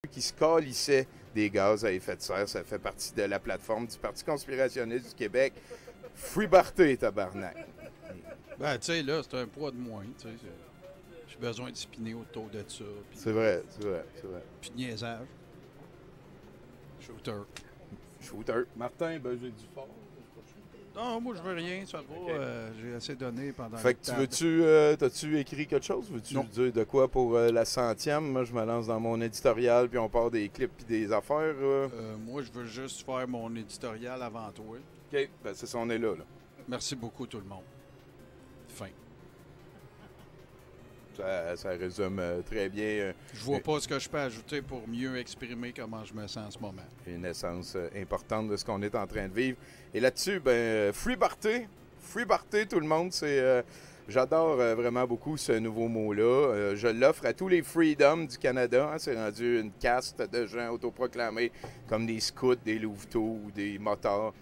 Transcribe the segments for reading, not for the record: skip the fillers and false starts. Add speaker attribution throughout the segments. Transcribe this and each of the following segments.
Speaker 1: qui se calissait des gaz à effet de serre. Ça fait partie de la plateforme du Parti conspirationniste du Québec. Free Barté, tabarnak.
Speaker 2: Ben, tu sais, là, c'est un poids de moins. J'ai besoin de spinner autour de ça.
Speaker 1: C'est vrai, c'est vrai, c'est vrai.
Speaker 2: Puis de niaisage. Shooter.
Speaker 1: Shooter. Martin, ben j'ai du fort.
Speaker 2: Non, moi, je veux rien, ça va.
Speaker 1: Okay.
Speaker 2: J'ai assez donné pendant
Speaker 1: Fait que t'as-tu écrit quelque chose? Veux-tu dire de quoi pour la 100e? Moi, je me lance dans mon éditorial, puis on part des clips puis des affaires.
Speaker 2: Moi, je veux juste faire mon éditorial avant toi.
Speaker 1: OK, ben c'est ça, on est là.
Speaker 2: Merci beaucoup, tout le monde. Fin.
Speaker 1: Ça résume très bien.
Speaker 2: Je vois pas ce que je peux ajouter pour mieux exprimer comment je me sens en ce moment.
Speaker 1: Une essence importante de ce qu'on est en train de vivre. Et là-dessus, ben, Free Barté. Free Barté, tout le monde, c'est... J'adore vraiment beaucoup ce nouveau mot-là. Je l'offre à tous les freedoms du Canada. Hein, c'est rendu une caste de gens autoproclamés comme des scouts, des louveteaux ou des motards.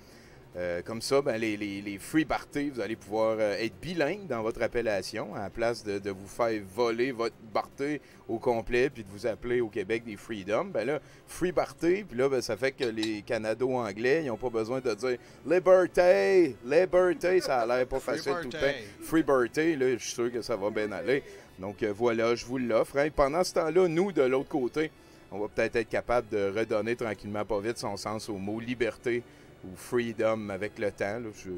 Speaker 1: Comme ça, ben, les Free Barté, vous allez pouvoir être bilingue dans votre appellation, à la place de vous faire voler votre Barté au complet puis de vous appeler au Québec des Freedom. Ben là, Free Barté, puis là, ben, ça fait que les Canado-Anglais, ils n'ont pas besoin de dire Liberté, Liberté, ça a l'air pas facile tout le temps. Free Barté, là, je suis sûr que ça va bien aller. Donc voilà, je vous l'offre. Hein. Pendant ce temps-là, nous, de l'autre côté, on va peut-être être capable de redonner tranquillement, pas vite, son sens au mot liberté ou freedom avec le temps. Je n'ai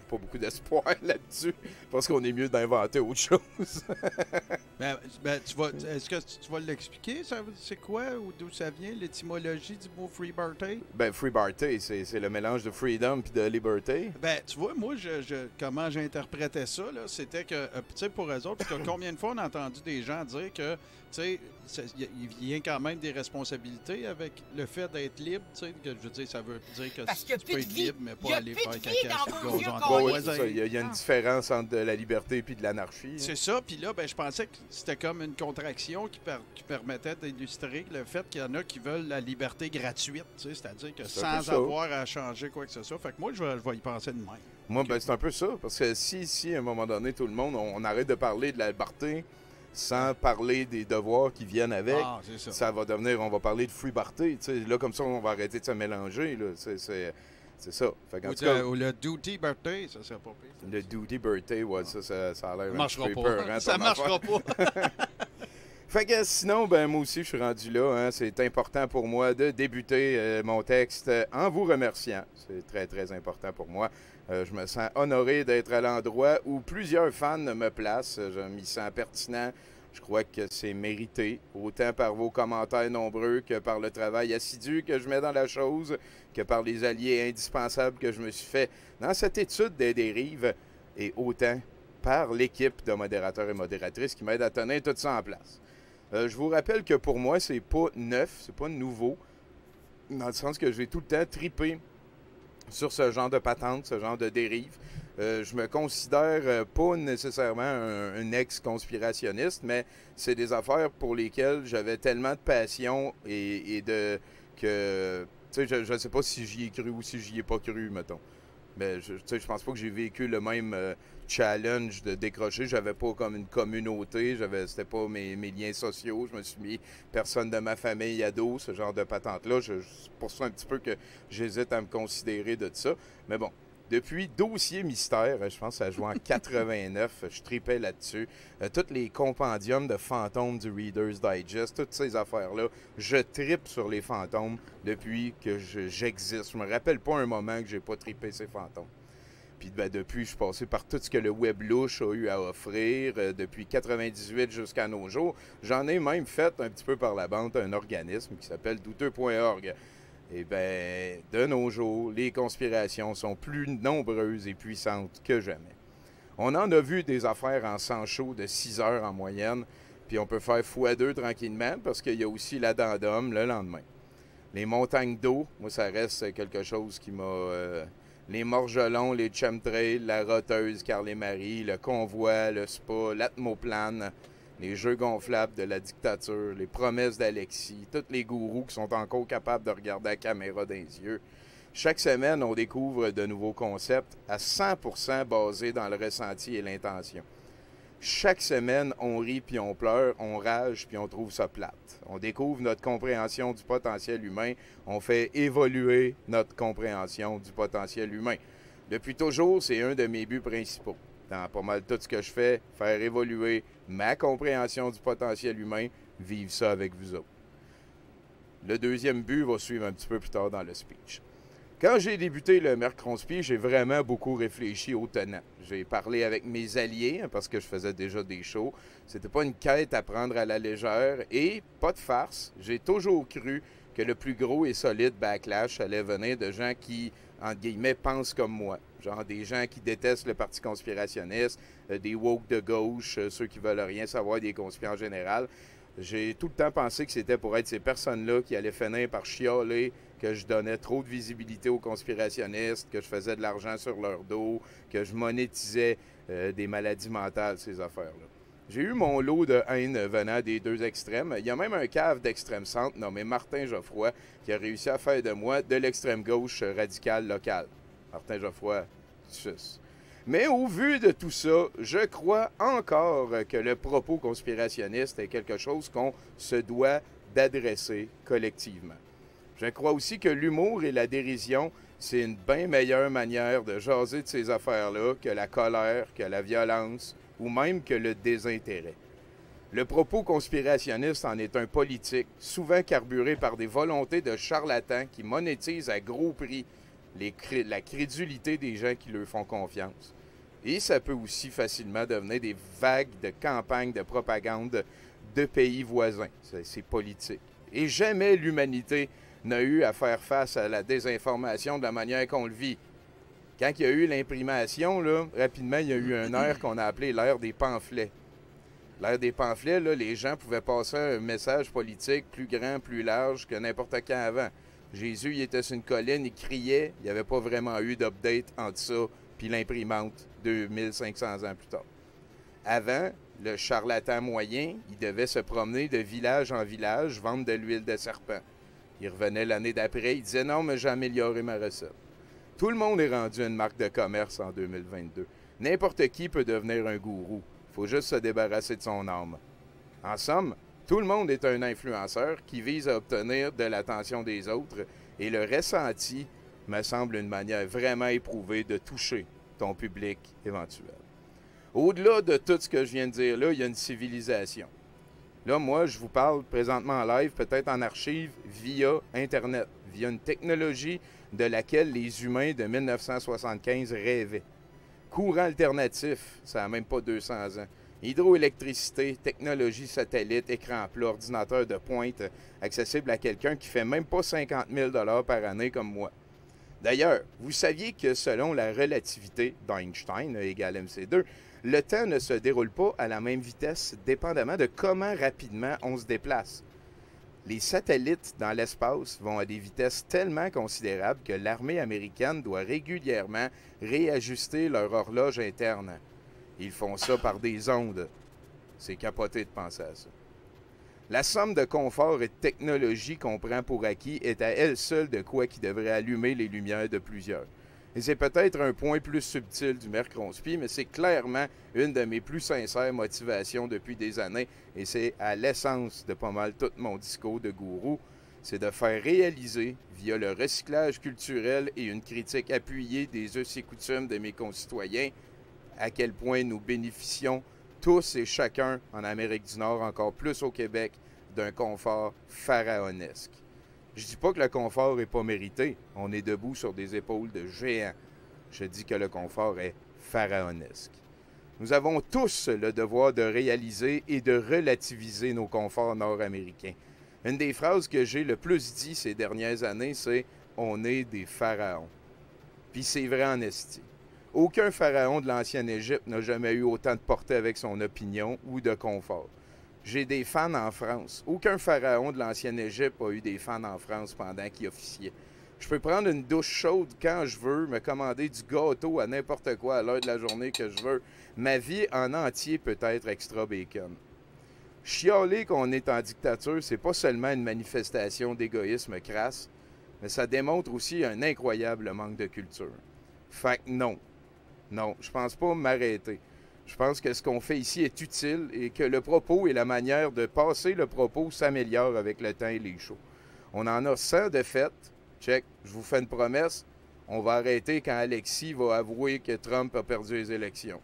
Speaker 1: pas beaucoup d'espoir là-dessus parce qu'on est mieux d'inventer autre chose.
Speaker 2: Est-ce que tu vas l'expliquer? C'est quoi ou d'où ça vient, l'étymologie du mot Free Barté?
Speaker 1: Ben, Free Barté, c'est le mélange de freedom et de liberté.
Speaker 2: Ben, tu vois, moi, comment j'interprétais ça, c'était que, tu sais, pour eux autres, parce que combien de fois on a entendu des gens dire que, tu sais, il vient quand même des responsabilités avec le fait d'être libre, tu sais, que je veux dire, ça veut dire que tu peux être libre, mais pas aller faire caca sur le gazon.
Speaker 1: Oui, c'est ça. Il y a une différence entre la liberté et de l'anarchie.
Speaker 2: C'est ça, puis là, ben, je pensais que c'était comme une contraction qui permettait d'illustrer le fait qu'il y en a qui veulent la liberté gratuite, tu sais, c'est-à-dire que sans avoir à changer quoi que ce soit. Fait que moi, je vais y penser de même.
Speaker 1: Moi, ben, c'est un peu ça, parce que si à un moment donné, tout le monde, on arrête de parler de la liberté sans parler des devoirs qui viennent avec, ça va devenir, on va parler de free barté, tu sais, là, comme ça, on va arrêter de se mélanger, là, c'est ça. Fait
Speaker 2: ou le duty birthday, ça serait pas pire.
Speaker 1: Le duty birthday, ouais, ça a l'air
Speaker 2: un petit peu peur. Hein, ça marchera pas.
Speaker 1: Fait que sinon, ben moi aussi, je suis rendu là. Hein, c'est important pour moi de débuter mon texte en vous remerciant. C'est très, très important pour moi. Je me sens honoré d'être à l'endroit où plusieurs fans me placent. Je m'y sens pertinent. Je crois que c'est mérité, autant par vos commentaires nombreux que par le travail assidu que je mets dans la chose, que par les alliés indispensables que je me suis fait dans cette étude des dérives, et autant par l'équipe de modérateurs et modératrices qui m'aident à tenir tout ça en place. Je vous rappelle que pour moi, c'est pas neuf, c'est pas nouveau, dans le sens que j'ai tout le temps tripé sur ce genre de patente, ce genre de dérive. Je me considère pas nécessairement un ex-conspirationniste, mais c'est des affaires pour lesquelles j'avais tellement de passion et de... que... Tu sais, je ne sais pas si j'y ai cru ou si j'y ai pas cru, mettons. Mais je pense pas que j'ai vécu le même challenge de décrocher. J'avais pas comme une communauté, c'était pas mes liens sociaux. Je me suis mis personne de ma famille ado, ce genre de patente-là. C'est pour ça un petit peu que j'hésite à me considérer de ça. Mais bon, depuis Dossier Mystère, je pense que ça joue en 89, je tripais là-dessus. Tous les compendiums de fantômes du Reader's Digest, toutes ces affaires-là, je tripe sur les fantômes depuis que j'existe. Je me rappelle pas un moment que j'ai pas trippé ces fantômes. Puis ben, depuis, je suis passé par tout ce que le web louche a eu à offrir, depuis 98 jusqu'à nos jours. J'en ai même fait un petit peu par la bande un organisme qui s'appelle douteux.org. Eh bien, de nos jours, les conspirations sont plus nombreuses et puissantes que jamais. On en a vu des affaires en 100 shows de 6 heures en moyenne, puis on peut faire x2 tranquillement parce qu'il y a aussi l'addendum le lendemain. Les montagnes d'eau, moi, ça reste quelque chose qui m'a... les morgelons, les chemtrails, la roteuse Carl et Marie, le convoi, le spa, l'atmoplane, les jeux gonflables de la dictature, les promesses d'Alexis, tous les gourous qui sont encore capables de regarder la caméra dans les yeux. Chaque semaine, on découvre de nouveaux concepts à 100% basés dans le ressenti et l'intention. Chaque semaine, on rit puis on pleure, on rage puis on trouve ça plate. On découvre notre compréhension du potentiel humain, on fait évoluer notre compréhension du potentiel humain. Depuis toujours, c'est un de mes buts principaux. Dans pas mal tout ce que je fais, faire évoluer ma compréhension du potentiel humain, vivre ça avec vous autres. Le deuxième but va suivre un petit peu plus tard dans le speech. Quand j'ai débuté le Mercronspi, j'ai vraiment beaucoup réfléchi au tenant. J'ai parlé avec mes alliés, parce que je faisais déjà des shows. C'était pas une quête à prendre à la légère et, pas de farce, j'ai toujours cru que le plus gros et solide backlash allait venir de gens qui, entre guillemets, pensent comme moi. Genre des gens qui détestent le parti conspirationniste, des woke de gauche, ceux qui veulent rien savoir des conspirations en général. J'ai tout le temps pensé que c'était pour être ces personnes-là qui allaient finir par chialer que je donnais trop de visibilité aux conspirationnistes, que je faisais de l'argent sur leur dos, que je monétisais des maladies mentales, ces affaires-là. J'ai eu mon lot de haine venant des deux extrêmes. Il y a même un cave d'extrême centre nommé Martin Geoffroy qui a réussi à faire de moi de l'extrême gauche radicale locale. Martin Geoffroy, sus. Mais au vu de tout ça, je crois encore que le propos conspirationniste est quelque chose qu'on se doit d'adresser collectivement. Je crois aussi que l'humour et la dérision, c'est une bien meilleure manière de jaser de ces affaires-là que la colère, que la violence ou même que le désintérêt. Le propos conspirationniste en est un politique, souvent carburé par des volontés de charlatans qui monétisent à gros prix la crédulité des gens qui leur font confiance. Et ça peut aussi facilement devenir des vagues de campagnes de propagande de pays voisins. C'est politique. Et jamais l'humanité n'a eu à faire face à la désinformation de la manière qu'on le vit. Quand il y a eu l'imprimation, là, rapidement, il y a eu un air qu'on a appelé l'ère des pamphlets. L'ère des pamphlets, là, les gens pouvaient passer un message politique plus grand, plus large que n'importe quand avant. Jésus, il était sur une colline, il criait, il n'y avait pas vraiment eu d'update entre ça puis l'imprimante 2500 ans plus tard. Avant, le charlatan moyen, il devait se promener de village en village, vendre de l'huile de serpent. Il revenait l'année d'après, il disait « Non, mais j'ai amélioré ma recette ». Tout le monde est rendu une marque de commerce en 2022. N'importe qui peut devenir un gourou. Il faut juste se débarrasser de son âme. En somme, tout le monde est un influenceur qui vise à obtenir de l'attention des autres et le ressenti me semble une manière vraiment éprouvée de toucher ton public éventuel. Au-delà de tout ce que je viens de dire là, il y a une civilisation. Là, moi, je vous parle présentement en live, peut-être en archive, via Internet, via une technologie de laquelle les humains de 1975 rêvaient. Courant alternatif, ça n'a même pas 200 ans. Hydroélectricité, technologie satellite, écran plat, ordinateur de pointe, accessible à quelqu'un qui fait même pas 50 000 $ par année comme moi. D'ailleurs, vous saviez que selon la relativité d'Einstein égale mc2, le temps ne se déroule pas à la même vitesse dépendamment de comment rapidement on se déplace. Les satellites dans l'espace vont à des vitesses tellement considérables que l'armée américaine doit régulièrement réajuster leur horloge interne. Ils font ça par des ondes. C'est capoté de penser à ça. La somme de confort et de technologie qu'on prend pour acquis est à elle seule de quoi qui devrait allumer les lumières de plusieurs. Et c'est peut-être un point plus subtil du Mercronspi, mais c'est clairement une de mes plus sincères motivations depuis des années, et c'est à l'essence de pas mal tout mon discours de gourou, c'est de faire réaliser, via le recyclage culturel et une critique appuyée des us et coutumes de mes concitoyens, à quel point nous bénéficions tous et chacun en Amérique du Nord, encore plus au Québec, d'un confort pharaonesque. Je dis pas que le confort n'est pas mérité. On est debout sur des épaules de géants. Je dis que le confort est pharaonesque. Nous avons tous le devoir de réaliser et de relativiser nos conforts nord-américains. Une des phrases que j'ai le plus dit ces dernières années, c'est « on est des pharaons ». Puis c'est vrai en esti. Aucun pharaon de l'ancienne Égypte n'a jamais eu autant de portée avec son opinion ou de confort. J'ai des fans en France. Aucun pharaon de l'ancienne Égypte a eu des fans en France pendant qu'il officiait. Je peux prendre une douche chaude quand je veux, me commander du gâteau à n'importe quoi à l'heure de la journée que je veux. Ma vie en entier peut être extra bacon. Chialer qu'on est en dictature, c'est pas seulement une manifestation d'égoïsme crasse, mais ça démontre aussi un incroyable manque de culture. Fait que non. Non, je pense pas m'arrêter. Je pense que ce qu'on fait ici est utile et que le propos et la manière de passer le propos s'améliorent avec le temps et les shows. On en a 100 de faites. Check, je vous fais une promesse. On va arrêter quand Alexis va avouer que Trump a perdu les élections.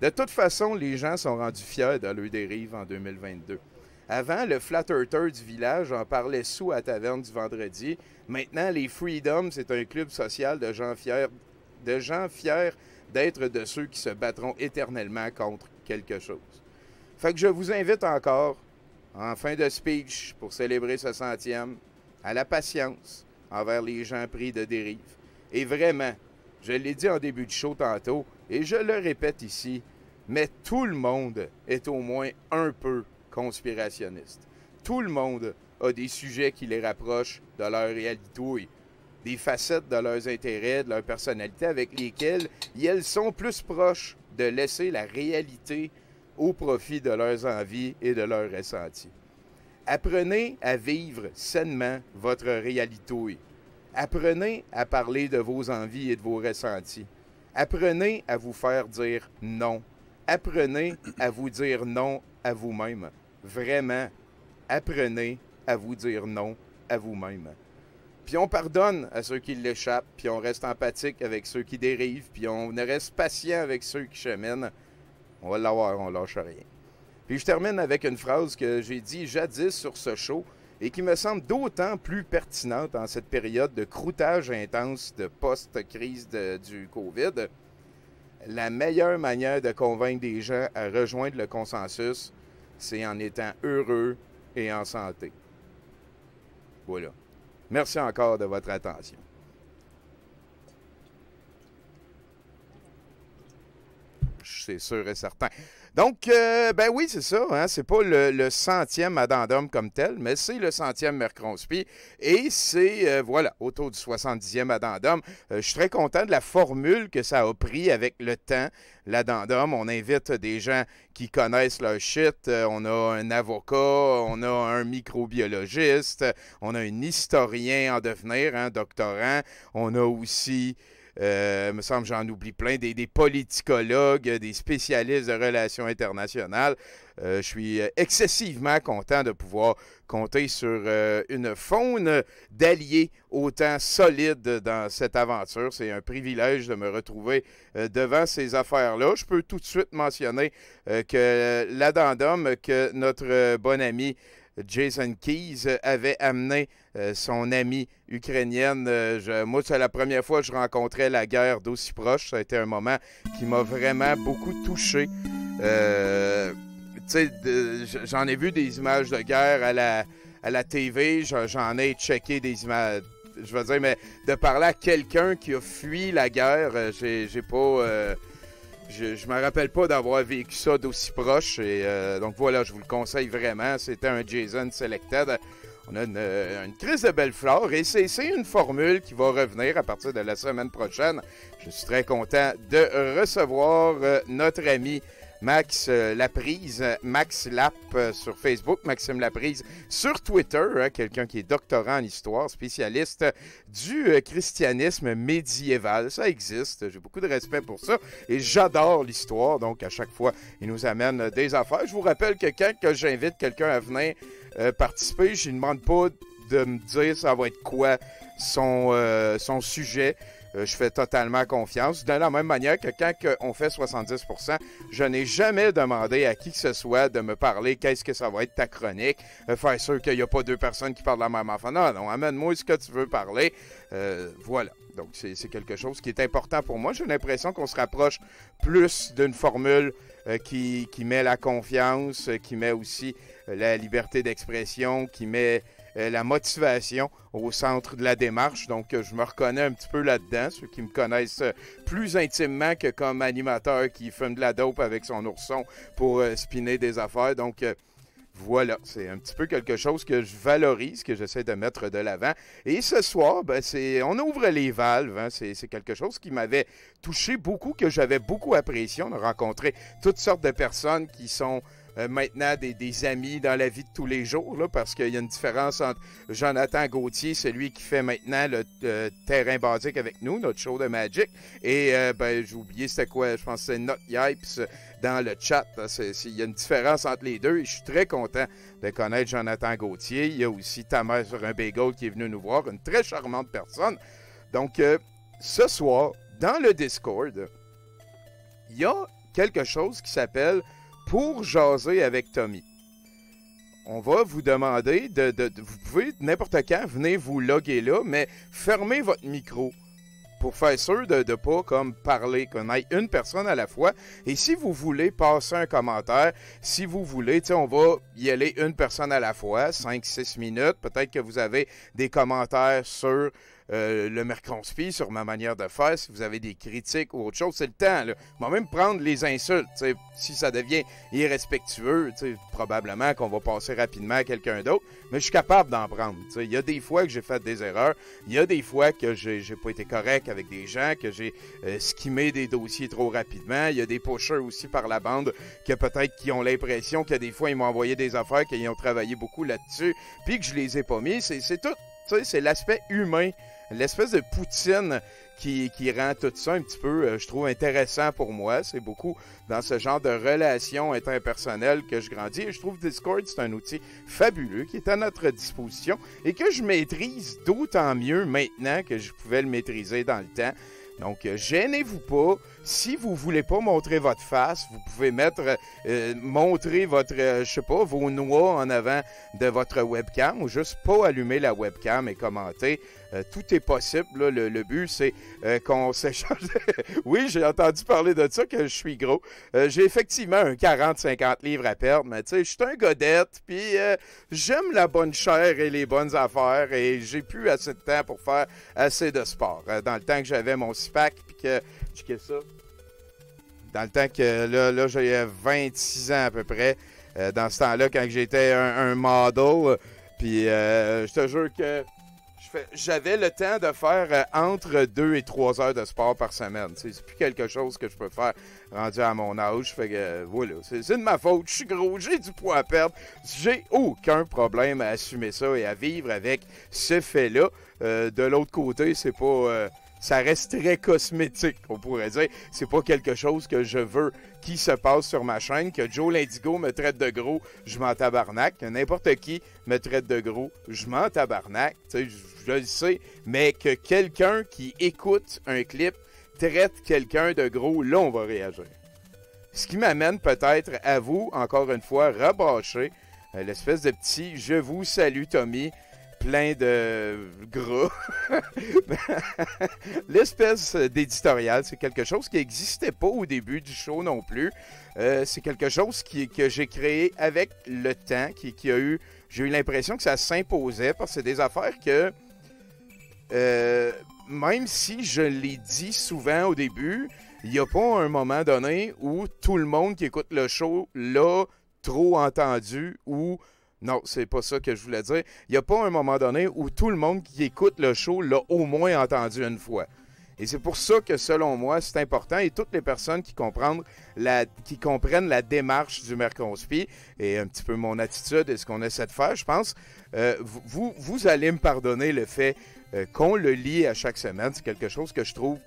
Speaker 1: De toute façon, les gens sont rendus fiers de leur dérive en 2022. Avant, le Flat Earther du village en parlait sous à la taverne du vendredi. Maintenant, les Freedom, c'est un club social de gens fiers d'être de ceux qui se battront éternellement contre quelque chose. Fait que je vous invite encore, en fin de speech, pour célébrer ce 100e, à la patience envers les gens pris de dérive. Et vraiment, je l'ai dit en début de show tantôt, et je le répète ici, mais tout le monde est au moins un peu conspirationniste. Tout le monde a des sujets qui les rapprochent de leur réalité, des facettes de leurs intérêts, de leur personnalité avec lesquelles ils sont plus proches de laisser la réalité au profit de leurs envies et de leurs ressentis. Apprenez à vivre sainement votre réalité. Apprenez à parler de vos envies et de vos ressentis. Apprenez à vous faire dire non. Apprenez à vous dire non à vous-même. Vraiment, apprenez à vous dire non à vous-même. Puis on pardonne à ceux qui l'échappent, puis on reste empathique avec ceux qui dérivent, puis on reste patient avec ceux qui cheminent. On va l'avoir, on lâche rien. Puis je termine avec une phrase que j'ai dit jadis sur ce show et qui me semble d'autant plus pertinente en cette période de croûtage intense de post-crise du COVID. La meilleure manière de convaincre des gens à rejoindre le consensus, c'est en étant heureux et en santé. Voilà. Merci encore de votre attention. C'est sûr et certain. Donc, ben oui, c'est ça. Hein? C'est pas le 100e addendum comme tel, mais c'est le 100e Mercronspi. Et c'est, voilà, autour du 70e addendum. Je suis très content de la formule que ça a pris avec le temps. L'addendum, on invite des gens qui connaissent leur shit. On a un avocat, on a un microbiologiste, on a un historien en devenir, un doctorant. On a aussi... me semble que j'en oublie plein, des politicologues, des spécialistes de relations internationales. Je suis excessivement content de pouvoir compter sur une faune d'alliés autant solide dans cette aventure. C'est un privilège de me retrouver devant ces affaires-là. Je peux tout de suite mentionner que l'addendum que notre bon ami Jason Keyes avait amené son amie ukrainienne. Moi, c'est la première fois que je rencontrais la guerre d'aussi proche. Ça a été un moment qui m'a vraiment beaucoup touché. J'en ai vu des images de guerre à la TV. J'en ai checké des images. Je veux dire, mais de parler à quelqu'un qui a fui la guerre, j'ai pas... Je me rappelle pas d'avoir vécu ça d'aussi proche. Et donc voilà, je vous le conseille vraiment. C'était un Jason Selected. On a une crise de belle flore et c'est une formule qui va revenir à partir de la semaine prochaine. Je suis très content de recevoir notre ami Max Laprise, Max Lap sur Facebook, Maxime Laprise sur Twitter, quelqu'un qui est doctorant en histoire, spécialiste du christianisme médiéval. Ça existe, j'ai beaucoup de respect pour ça et j'adore l'histoire, donc à chaque fois, il nous amène des affaires. Je vous rappelle que quand j'invite quelqu'un à venir participer, je ne demande pas de me dire ça va être quoi son sujet. Je fais totalement confiance. De la même manière que quand on fait 70%, je n'ai jamais demandé à qui que ce soit de me parler qu'est-ce que ça va être ta chronique, faire sûr qu'il n'y a pas deux personnes qui parlent la même affaire. Non, amène-moi ce que tu veux parler. Voilà. Donc, c'est quelque chose qui est important pour moi. J'ai l'impression qu'on se rapproche plus d'une formule qui met la confiance, qui met aussi la liberté d'expression, qui met la motivation au centre de la démarche. Donc, je me reconnais un petit peu là-dedans. Ceux qui me connaissent plus intimement que comme animateur qui fume de la dope avec son ourson pour spinner des affaires. Donc, voilà, c'est un petit peu quelque chose que je valorise, que j'essaie de mettre de l'avant. Et ce soir, ben, on ouvre les valves. Hein, c'est quelque chose qui m'avait touché beaucoup, que j'avais beaucoup apprécié. On a rencontré toutes sortes de personnes qui sont maintenant des amis dans la vie de tous les jours, là, parce qu'il y a une différence entre Jonathan Gauthier, celui qui fait maintenant le terrain basique avec nous, notre show de Magic, et j'ai oublié c'était quoi, je pense que c'est Not Yipes dans le chat. Il y a une différence entre les deux et je suis très content de connaître Jonathan Gauthier. Il y a aussi ta mère sur un bagel qui est venue nous voir, une très charmante personne. Donc, ce soir, dans le Discord, il y a quelque chose qui s'appelle Pour jaser avec Tommy. On va vous demander vous pouvez n'importe quand venir vous loguer là, mais fermez votre micro pour faire sûr de ne pas comme parler, qu'on ait une personne à la fois. Et si vous voulez passer un commentaire, si vous voulez, on va y aller une personne à la fois, 5-6 minutes. Peut-être que vous avez des commentaires sur le Mercronspi, sur ma manière de faire. Si vous avez des critiques ou autre chose, c'est le temps. Là. On va même prendre les insultes. Si ça devient irrespectueux, probablement qu'on va passer rapidement à quelqu'un d'autre. Mais je suis capable d'en prendre. Il y a des fois que j'ai fait des erreurs. Il y a des fois que j'ai pas été correct avec des gens, que j'ai skimmé des dossiers trop rapidement. Il y a des pushers aussi par la bande que peut-être qui ont l'impression que des fois ils m'ont envoyé des affaires, qu'ils ont travaillé beaucoup là-dessus, puis que je les ai pas mis. C'est tout. C'est l'aspect humain, l'espèce de poutine qui rend tout ça un petit peu, je trouve, intéressant pour moi. C'est beaucoup dans ce genre de relations interpersonnelles que je grandis. Et je trouve Discord, c'est un outil fabuleux qui est à notre disposition et que je maîtrise d'autant mieux maintenant que je pouvais le maîtriser dans le temps. Donc, gênez-vous pas. Si vous voulez pas montrer votre face, vous pouvez montrer votre, je sais pas, vos noix en avant de votre webcam ou juste pas allumer la webcam et commenter. Tout est possible. Là. Le but, c'est qu'on s'échange. Oui, j'ai entendu parler de ça, que je suis gros. J'ai effectivement un 40-50 livres à perdre, mais tu sais, je suis un godette, puis j'aime la bonne chair et les bonnes affaires, et j'ai plus assez de temps pour faire assez de sport. Dans le temps que j'avais mon six-pack, puis que... Checkez ça. Dans le temps que, là j'ai 26 ans à peu près. Dans ce temps-là, quand j'étais un model, puis je te jure que j'avais le temps de faire entre 2 et 3 heures de sport par semaine. C'est plus quelque chose que je peux faire rendu à mon âge. Fait que voilà, c'est de ma faute. Je suis gros, j'ai du poids à perdre. J'ai aucun problème à assumer ça et à vivre avec ce fait-là. De l'autre côté, c'est pas... ça reste très cosmétique, on pourrait dire. C'est pas quelque chose que je veux qui se passe sur ma chaîne. Que Joe l'Indigo me traite de gros, je m'en tabarnak. Que n'importe qui me traite de gros, je m'en tabarnak. Je le sais, mais que quelqu'un qui écoute un clip traite quelqu'un de gros, là, on va réagir. Ce qui m'amène peut-être à vous, encore une fois, rabâcher l'espèce de petit « Je vous salue, Tommy », plein de gras. L'espèce d'éditorial, c'est quelque chose qui n'existait pas au début du show non plus. C'est quelque chose que j'ai créé avec le temps, j'ai eu l'impression que ça s'imposait, parce que c'est des affaires que, même si je l'ai dit souvent au début, il n'y a pas un moment donné où tout le monde qui écoute le show l'a trop entendu ou... Non, c'est pas ça que je voulais dire. Il n'y a pas un moment donné où tout le monde qui écoute le show l'a au moins entendu une fois. Et c'est pour ça que, selon moi, c'est important. Et toutes les personnes qui comprennent la démarche du Mercronspi et un petit peu mon attitude et ce qu'on essaie de faire, je pense, vous allez me pardonner le fait qu'on le lit à chaque semaine. C'est quelque chose que je trouve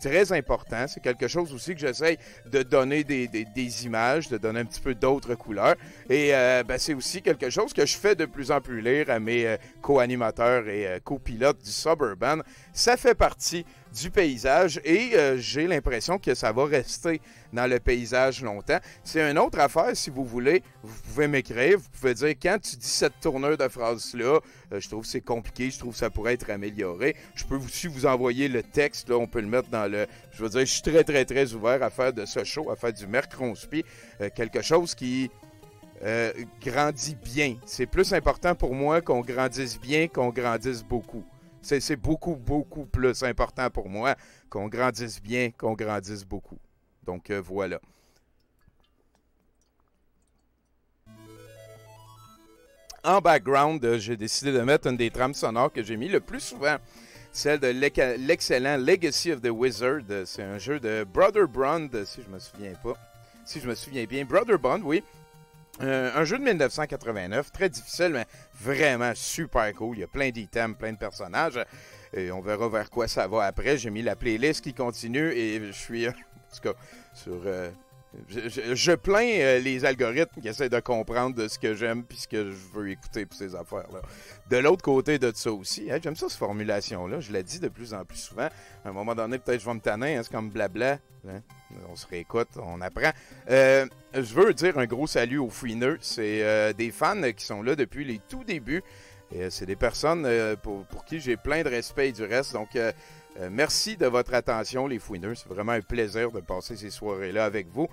Speaker 1: très important. C'est quelque chose aussi que j'essaye de donner des images, de donner un petit peu d'autres couleurs. Et c'est aussi quelque chose que je fais de plus en plus lire à mes co-animateurs et copilotes du Suburban. Ça fait partie du paysage et j'ai l'impression que ça va rester dans le paysage longtemps. C'est une autre affaire, si vous voulez, vous pouvez m'écrire, vous pouvez dire quand tu dis cette tournure de phrase-là, je trouve que c'est compliqué, je trouve que ça pourrait être amélioré. Je peux aussi vous envoyer le texte, là, on peut le mettre dans le... Je veux dire, je suis très, très, très ouvert à faire de ce show, à faire du Mercronspi, quelque chose qui grandit bien. C'est plus important pour moi qu'on grandisse bien qu'on grandisse beaucoup. C'est beaucoup, beaucoup plus important pour moi qu'on grandisse bien, qu'on grandisse beaucoup. Donc, voilà. En background, j'ai décidé de mettre une des trames sonores que j'ai mis le plus souvent. Celle de l'excellent Legacy of the Wizard. C'est un jeu de Brother Bond, si je me souviens pas. Si je me souviens bien. Brother Bond, oui. Un jeu de 1989, très difficile, mais vraiment super cool. Il y a plein d'items, plein de personnages. Et on verra vers quoi ça va après. J'ai mis la playlist qui continue et je suis, en tout cas, sur... je plains les algorithmes qui essaient de comprendre de ce que j'aime puis ce que je veux écouter pour ces affaires-là. De l'autre côté de ça aussi, hein, j'aime ça, cette formulation-là. Je la dis de plus en plus souvent. À un moment donné, peut-être je vais me tanner, hein, c'est comme blabla. Hein? On se réécoute, on apprend. Je veux dire un gros salut aux fouineux. C'est des fans qui sont là depuis les tout débuts. Et c'est des personnes pour qui j'ai plein de respect et du reste. Donc, merci de votre attention, les fouineux. C'est vraiment un plaisir de passer ces soirées-là avec vous,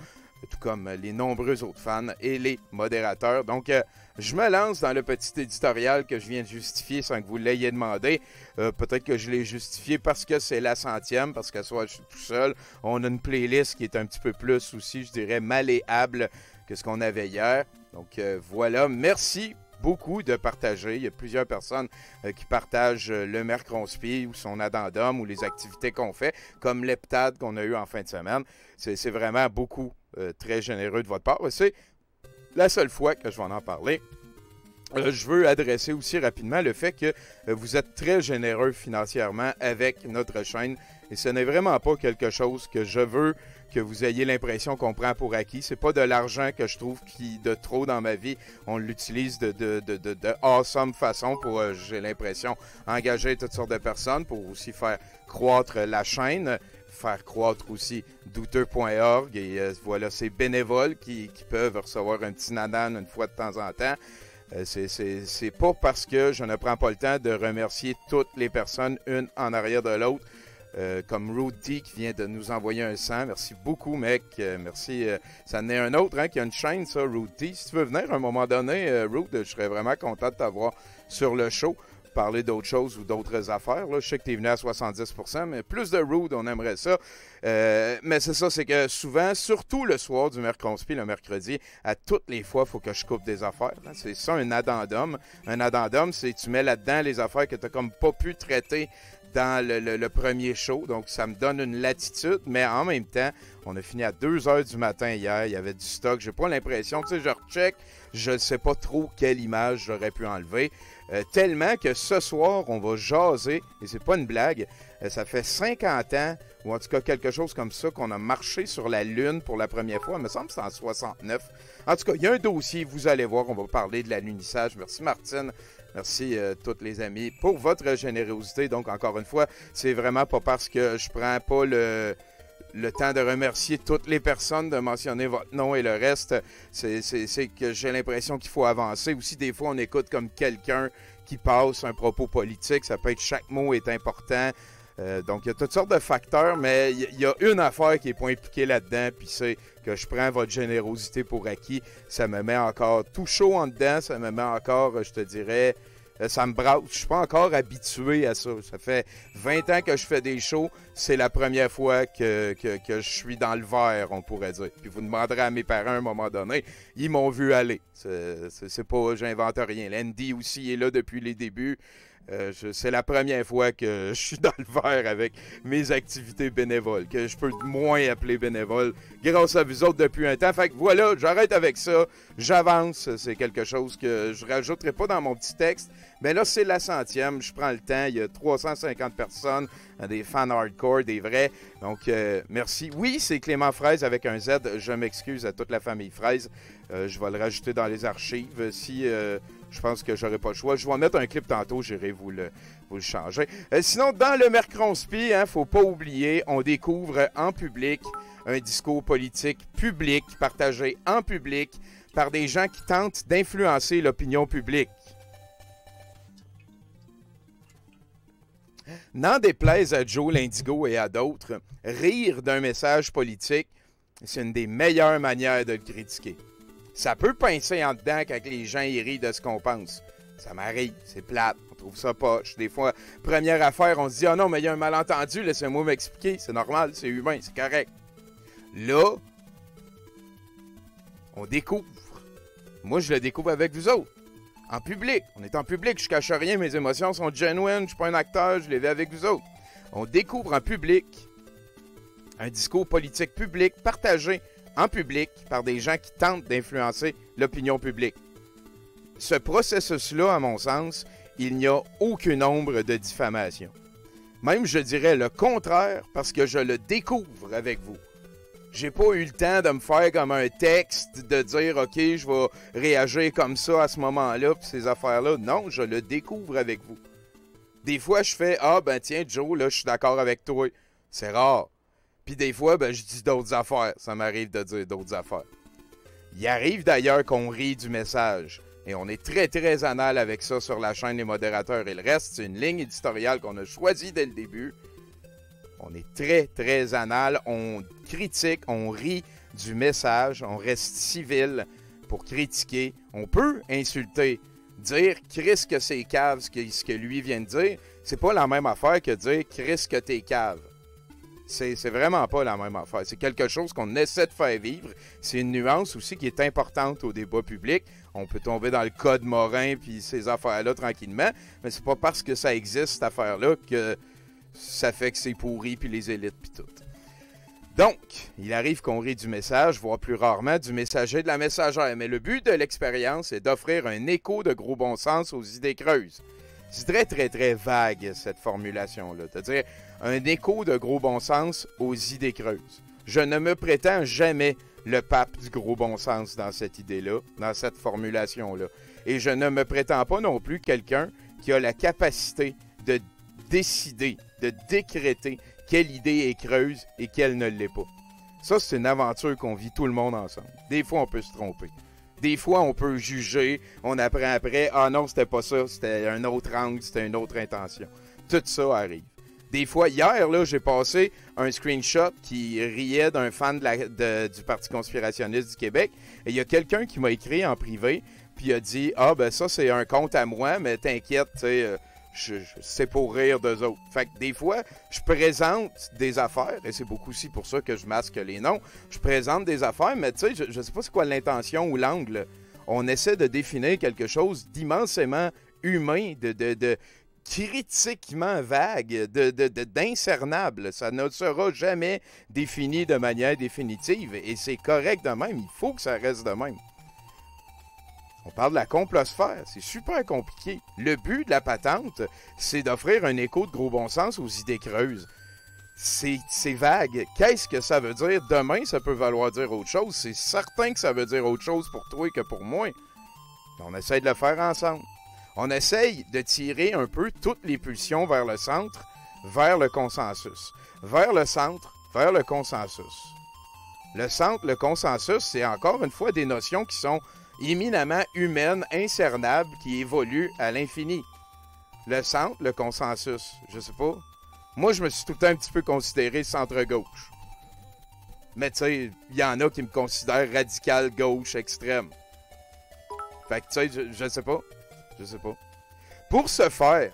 Speaker 1: tout comme les nombreux autres fans et les modérateurs. Donc, je me lance dans le petit éditorial que je viens de justifier sans que vous l'ayez demandé. Peut-être que je l'ai justifié parce que c'est la 100e, parce que soit je suis tout seul. On a une playlist qui est un petit peu plus aussi, je dirais, malléable que ce qu'on avait hier. Donc, voilà. Merci beaucoup de partager. Il y a plusieurs personnes qui partagent le Mercronspi ou son addendum ou les activités qu'on fait, comme l'heptade qu'on a eu en fin de semaine. C'est vraiment beaucoup très généreux de votre part. C'est la seule fois que je vais en parler. Je veux adresser aussi rapidement le fait que vous êtes très généreux financièrement avec notre chaîne et ce n'est vraiment pas quelque chose que je veux que vous ayez l'impression qu'on prend pour acquis. C'est pas de l'argent que je trouve qui de trop dans ma vie. On l'utilise de awesome façon pour, j'ai l'impression, engager toutes sortes de personnes pour aussi faire croître la chaîne, faire croître aussi douteux.org et voilà, ces bénévoles qui peuvent recevoir un petit nanan une fois de temps en temps. C'est pas parce que je ne prends pas le temps de remercier toutes les personnes, une en arrière de l'autre, comme Rudy qui vient de nous envoyer un 100. Merci beaucoup, mec. Merci. Ça en est un autre hein, qui a une chaîne, ça, Rudy. Si tu veux venir à un moment donné, Rudy, je serais vraiment content de t'avoir sur le show. Parler d'autres choses ou d'autres affaires. Là. Je sais que tu es venu à 70%, mais plus de rude, on aimerait ça. Mais c'est ça, c'est que souvent, surtout le soir du Mercronspi, le mercredi, à toutes les fois, il faut que je coupe des affaires. Hein. C'est ça, un addendum. Un addendum, c'est tu mets là-dedans les affaires que tu n'as comme pas pu traiter dans le premier show. Donc, ça me donne une latitude, mais en même temps, on a fini à 2 h du matin hier. Il y avait du stock. J'ai pas l'impression, tu sais, je recheck, je ne sais pas trop quelle image j'aurais pu enlever. Tellement que ce soir, on va jaser, et c'est pas une blague, ça fait 50 ans, ou en tout cas quelque chose comme ça, qu'on a marché sur la Lune pour la première fois. Il me semble que c'est en 69. En tout cas, il y a un dossier, vous allez voir, on va parler de l'alunissage. Merci Martine, merci tous les amis pour votre générosité. Donc, encore une fois, c'est vraiment pas parce que je prends pas le temps de remercier toutes les personnes, de mentionner votre nom et le reste, c'est que j'ai l'impression qu'il faut avancer. Aussi, des fois, on écoute comme quelqu'un qui passe un propos politique. Ça peut être chaque mot est important. Donc, il y a toutes sortes de facteurs, mais il y a une affaire qui n'est pas impliquée là-dedans, puis c'est que je prends votre générosité pour acquis. Ça me met encore tout chaud en dedans. Ça me met encore, je te dirais... ça me brasse. Je suis pas encore habitué à ça. Ça fait 20 ans que je fais des shows. C'est la première fois que je suis dans le vert, on pourrait dire. Puis vous demanderez à mes parents à un moment donné. Ils m'ont vu aller. C'est pas, j'invente rien. L'Andy aussi est là depuis les débuts. C'est la première fois que je suis dans le vert avec mes activités bénévoles, que je peux moins appeler bénévoles, grâce à vous autres depuis un temps. Fait que voilà, j'arrête avec ça, j'avance, c'est quelque chose que je rajouterai pas dans mon petit texte, mais là c'est la 100e, je prends le temps, il y a 350 personnes, des fans hardcore, des vrais, donc merci. Oui, c'est Clément Fraise avec un Z, je m'excuse à toute la famille Fraise, je vais le rajouter dans les archives si... je pense que j'aurai pas le choix. Je vais en mettre un clip tantôt, j'irai vous le changer. Sinon, dans le Mercronspi, hein, faut pas oublier, on découvre en public un discours politique public, partagé en public par des gens qui tentent d'influencer l'opinion publique. N'en déplaise à Joe l'Indigo et à d'autres, rire d'un message politique, c'est une des meilleures manières de le critiquer. Ça peut pincer en dedans quand les gens y rient de ce qu'on pense. Ça m'arrive, c'est plate, on trouve ça poche. Des fois, première affaire, on se dit « Ah non, mais il y a un malentendu, laissez-moi m'expliquer. » C'est normal, c'est humain, c'est correct. Là, on découvre. Moi, je le découvre avec vous autres. En public. On est en public, je cache rien, mes émotions sont genuine, je suis pas un acteur, je les vis avec vous autres. On découvre en public un discours politique public partagé en public par des gens qui tentent d'influencer l'opinion publique. Ce processus-là, à mon sens, il n'y a aucune ombre de diffamation. Même, je dirais le contraire, parce que je le découvre avec vous. J'ai pas eu le temps de me faire comme un texte, de dire « OK, je vais réagir comme ça à ce moment-là, puis ces affaires-là. » Non, je le découvre avec vous. Des fois, je fais « Ah, ben tiens, Joe, là, je suis d'accord avec toi. » C'est rare. Puis des fois, ben, je dis d'autres affaires. Ça m'arrive de dire d'autres affaires. Il arrive d'ailleurs qu'on rit du message. Et on est très, très anal avec ça sur la chaîne Les Modérateurs et le reste. C'est une ligne éditoriale qu'on a choisie dès le début. On est très, très anal. On critique, on rit du message. On reste civil pour critiquer. On peut insulter. Dire « Chris que c'est cave » ce que lui vient de dire, c'est pas la même affaire que dire « Chris que t'es cave ». C'est vraiment pas la même affaire. C'est quelque chose qu'on essaie de faire vivre. C'est une nuance aussi qui est importante au débat public. On peut tomber dans le code Morin puis ces affaires-là tranquillement, mais c'est pas parce que ça existe, cette affaire-là, que ça fait que c'est pourri puis les élites puis tout. Donc, il arrive qu'on rit du message, voire plus rarement du messager de la messagère. Mais le but de l'expérience est d'offrir un écho de gros bon sens aux idées creuses. C'est très, très, très vague, cette formulation-là. C'est-à-dire un écho de gros bon sens aux idées creuses. Je ne me prétends jamais le pape du gros bon sens dans cette idée-là, dans cette formulation-là. Et je ne me prétends pas non plus quelqu'un qui a la capacité de décider, de décréter quelle idée est creuse et quelle ne l'est pas. Ça, c'est une aventure qu'on vit tout le monde ensemble. Des fois, on peut se tromper. Des fois, on peut juger, on apprend après, ah non, c'était pas ça, c'était un autre angle, c'était une autre intention. Tout ça arrive. Des fois, hier, là, j'ai passé un screenshot qui riait d'un fan du Parti conspirationniste du Québec. Et il y a quelqu'un qui m'a écrit en privé, puis il a dit « Ah, ben ça, c'est un compte à moi, mais t'inquiète, tu sais, c'est pour rire d'eux autres. » Fait que des fois, je présente des affaires, et c'est beaucoup aussi pour ça que je masque les noms. Je présente des affaires, mais tu sais, je sais pas c'est quoi l'intention ou l'angle. On essaie de définir quelque chose d'immensément humain, de critiquement vague, d'incernable. Ça ne sera jamais défini de manière définitive, et c'est correct de même. Il faut que ça reste de même. On parle de la complosphère, c'est super compliqué. Le but de la patente, c'est d'offrir un écho de gros bon sens aux idées creuses. C'est vague. Qu'est-ce que ça veut dire? Demain, ça peut vouloir dire autre chose. C'est certain que ça veut dire autre chose pour toi que pour moi. On essaie de le faire ensemble. On essaye de tirer un peu toutes les pulsions vers le centre, vers le consensus. Vers le centre, vers le consensus. Le centre, le consensus, c'est encore une fois des notions qui sont éminemment humaines, incernables, qui évoluent à l'infini. Le centre, le consensus, je sais pas. Moi, je me suis tout le temps un petit peu considéré centre-gauche. Mais tu sais, il y en a qui me considèrent radical gauche extrême. Fait que tu sais, je sais pas. Je sais pas. Pour ce faire,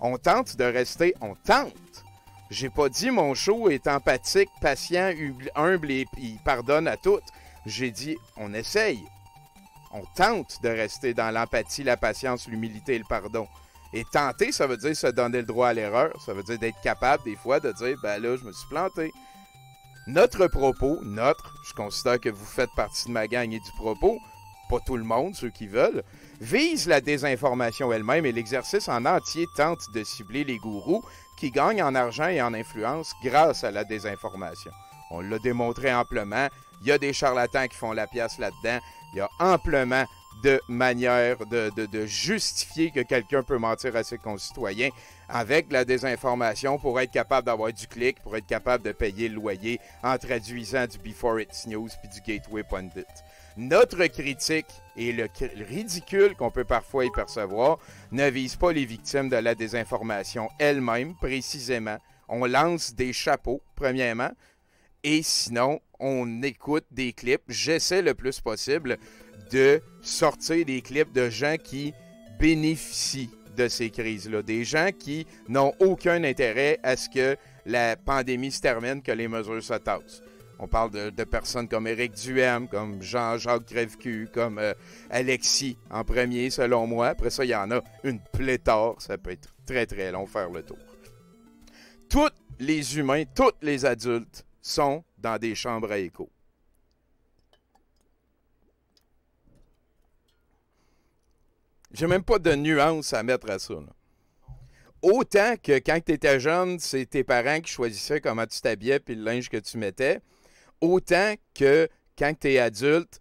Speaker 1: on tente de rester... On tente. J'ai pas dit mon show est empathique, patient, humble et il pardonne à toutes. J'ai dit on essaye. On tente de rester dans l'empathie, la patience, l'humilité et le pardon. Et tenter, ça veut dire se donner le droit à l'erreur. Ça veut dire d'être capable, des fois, de dire, ben là, je me suis planté. Notre propos, je considère que vous faites partie de ma gang et du propos, pas tout le monde, ceux qui veulent, vise la désinformation elle-même et l'exercice en entier tente de cibler les gourous qui gagnent en argent et en influence grâce à la désinformation. On l'a démontré amplement. Il y a des charlatans qui font la pièce là-dedans. Il y a amplement de manières de justifier que quelqu'un peut mentir à ses concitoyens avec la désinformation pour être capable d'avoir du clic, pour être capable de payer le loyer en traduisant du Before It's News puis du Gateway Pundit. Notre critique et le ridicule qu'on peut parfois y percevoir ne vise pas les victimes de la désinformation elles-mêmes, précisément. On lance des chapeaux, premièrement, et sinon, on écoute des clips. J'essaie le plus possible de sortir des clips de gens qui bénéficient de ces crises-là. Des gens qui n'ont aucun intérêt à ce que la pandémie se termine, que les mesures se tassent. On parle de personnes comme Éric Duhem, comme Jean-Jacques Crèvecoeur, comme Alexis en premier, selon moi. Après ça, il y en a une pléthore. Ça peut être très, très long faire le tour. Tous les humains, tous les adultes sont dans des chambres à écho. J'ai même pas de nuance à mettre à ça. Là. Autant que quand tu étais jeune, c'est tes parents qui choisissaient comment tu t'habillais puis le linge que tu mettais, autant que quand tu es adulte,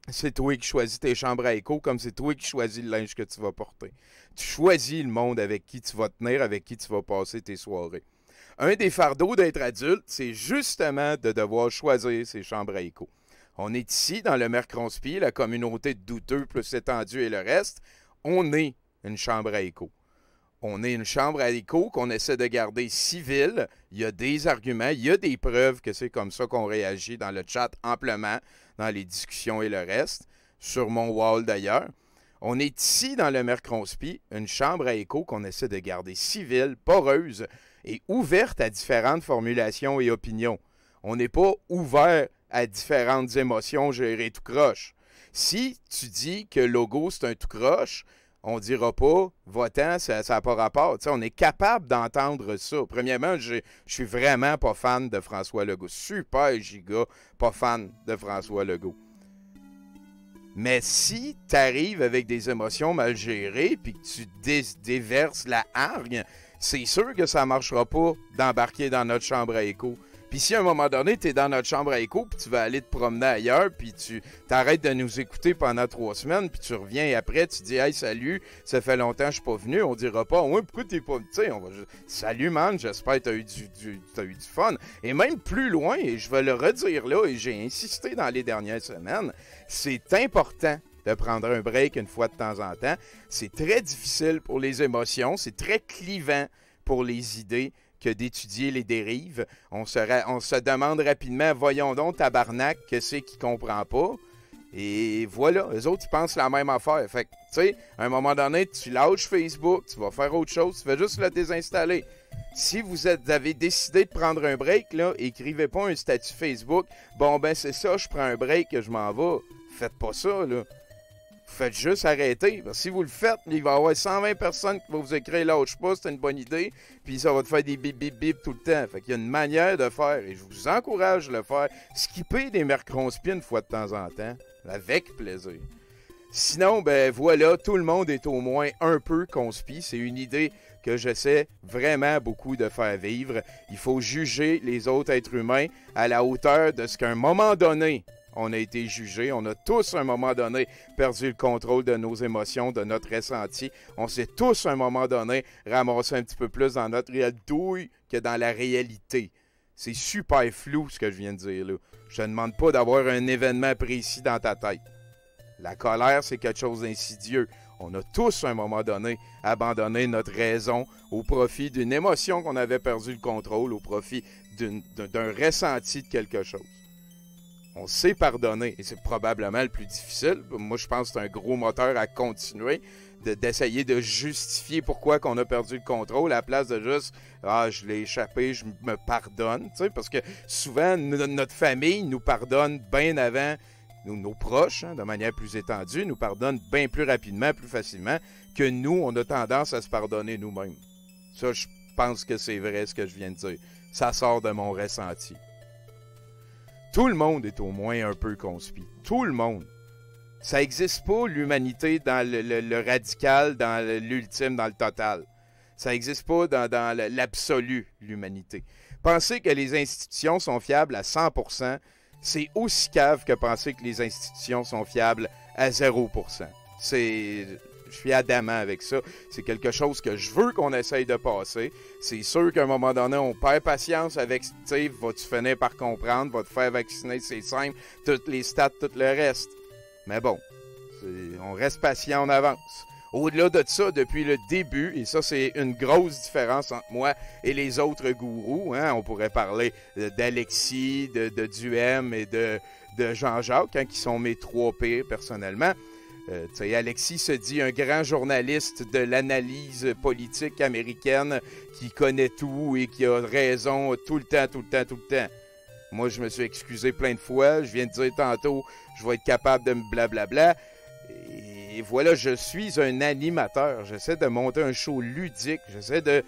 Speaker 1: c'est toi qui choisis tes chambres à écho comme c'est toi qui choisis le linge que tu vas porter. Tu choisis le monde avec qui tu vas tenir, avec qui tu vas passer tes soirées. Un des fardeaux d'être adulte, c'est justement de devoir choisir ses chambres à écho. On est ici, dans le Mercronspi, la communauté de douteux plus étendue et le reste. On est une chambre à écho. On est une chambre à écho qu'on essaie de garder civile. Il y a des arguments, il y a des preuves que c'est comme ça qu'on réagit dans le chat amplement, dans les discussions et le reste, sur mon wall d'ailleurs. On est ici dans le Mercronspi, une chambre à écho qu'on essaie de garder civile, poreuse et ouverte à différentes formulations et opinions. On n'est pas ouvert à différentes émotions gérées tout croche. Si tu dis que le logo c'est un tout croche, on ne dira pas, votant, ça n'a pas rapport. T'sais, on est capable d'entendre ça. Premièrement, je suis vraiment pas fan de François Legault. Super giga, pas fan de François Legault. Mais si tu arrives avec des émotions mal gérées puis que tu déverses la hargne, c'est sûr que ça ne marchera pas d'embarquer dans notre chambre à écho. Puis si à un moment donné, tu es dans notre chambre à écho, puis tu vas aller te promener ailleurs, puis tu t'arrêtes de nous écouter pendant 3 semaines, puis tu reviens et après, tu dis « Hey, salut, ça fait longtemps que je suis pas venu. » On dira pas « Ouais, pourquoi t'es pas venu? » Tu sais, on va juste « Salut, man, j'espère que t'as eu du fun. » Et même plus loin, et je vais le redire là, et j'ai insisté dans les dernières semaines, c'est important de prendre un break une fois de temps en temps. C'est très difficile pour les émotions, c'est très clivant pour les idées que d'étudier les dérives. On se demande rapidement, voyons donc, tabarnak, que c'est qui comprend pas. Et voilà, eux autres, ils pensent la même affaire. Fait que, tu sais, à un moment donné, tu lâches Facebook, tu vas faire autre chose, tu fais juste le désinstaller. Si vous avez décidé de prendre un break, là, écrivez pas un statut Facebook. Bon, ben c'est ça, je prends un break, je m'en vais. Faites pas ça, là. Faites juste arrêter. Parce que si vous le faites, il va y avoir 120 personnes qui vont vous écrire « Lâche pas, c'est une bonne idée », puis ça va te faire des bip bip bip tout le temps. Fait qu'il y a une manière de faire, et je vous encourage à le faire. Skipper des Mercronspi une fois de temps en temps, avec plaisir. Sinon, ben voilà, tout le monde est au moins un peu conspi. C'est une idée que j'essaie vraiment beaucoup de faire vivre. Il faut juger les autres êtres humains à la hauteur de ce qu'à un moment donné, on a été jugé. On a tous, à un moment donné, perdu le contrôle de nos émotions, de notre ressenti. On s'est tous, à un moment donné, ramassé un petit peu plus dans notre douille que dans la réalité. C'est super flou, ce que je viens de dire là. Je ne demande pas d'avoir un événement précis dans ta tête. La colère, c'est quelque chose d'insidieux. On a tous, à un moment donné, abandonné notre raison au profit d'une émotion qu'on avait perdu le contrôle, au profit d'un ressenti de quelque chose. On sait pardonner, et c'est probablement le plus difficile. Moi, je pense que c'est un gros moteur à continuer, d'essayer de justifier pourquoi qu'on a perdu le contrôle, à la place de juste « Ah, je l'ai échappé, je me pardonne ». Parce que souvent, notre famille nous pardonne bien avant, nos proches, de manière plus étendue, nous pardonnent bien plus rapidement, plus facilement, que nous, on a tendance à se pardonner nous-mêmes. Ça, je pense que c'est vrai ce que je viens de dire. Ça sort de mon ressenti. Tout le monde est au moins un peu conspi. Tout le monde. Ça n'existe pas, l'humanité, dans le radical, dans l'ultime, dans le total. Ça n'existe pas dans l'absolu, l'humanité. Penser que les institutions sont fiables à 100%, c'est aussi cave que penser que les institutions sont fiables à 0%. Je suis adamant avec ça. C'est quelque chose que je veux qu'on essaye de passer. C'est sûr qu'à un moment donné, on perd patience avec, tu sais, vas-tu finir par comprendre, va te faire vacciner, c'est simple, toutes les stats, tout le reste. Mais bon, on reste patient, on avance. Au-delà de ça, depuis le début, et ça c'est une grosse différence entre moi et les autres gourous, hein, on pourrait parler d'Alexis, de Duhem et de Jean-Jacques, hein, qui sont mes 3 pires personnellement. Alexis se dit un grand journaliste de l'analyse politique américaine qui connaît tout et qui a raison tout le temps. Moi, je me suis excusé plein de fois. Je viens de dire tantôt, je vais être capable de me blablabla. Et voilà, je suis un animateur. J'essaie de monter un show ludique. J'essaie tu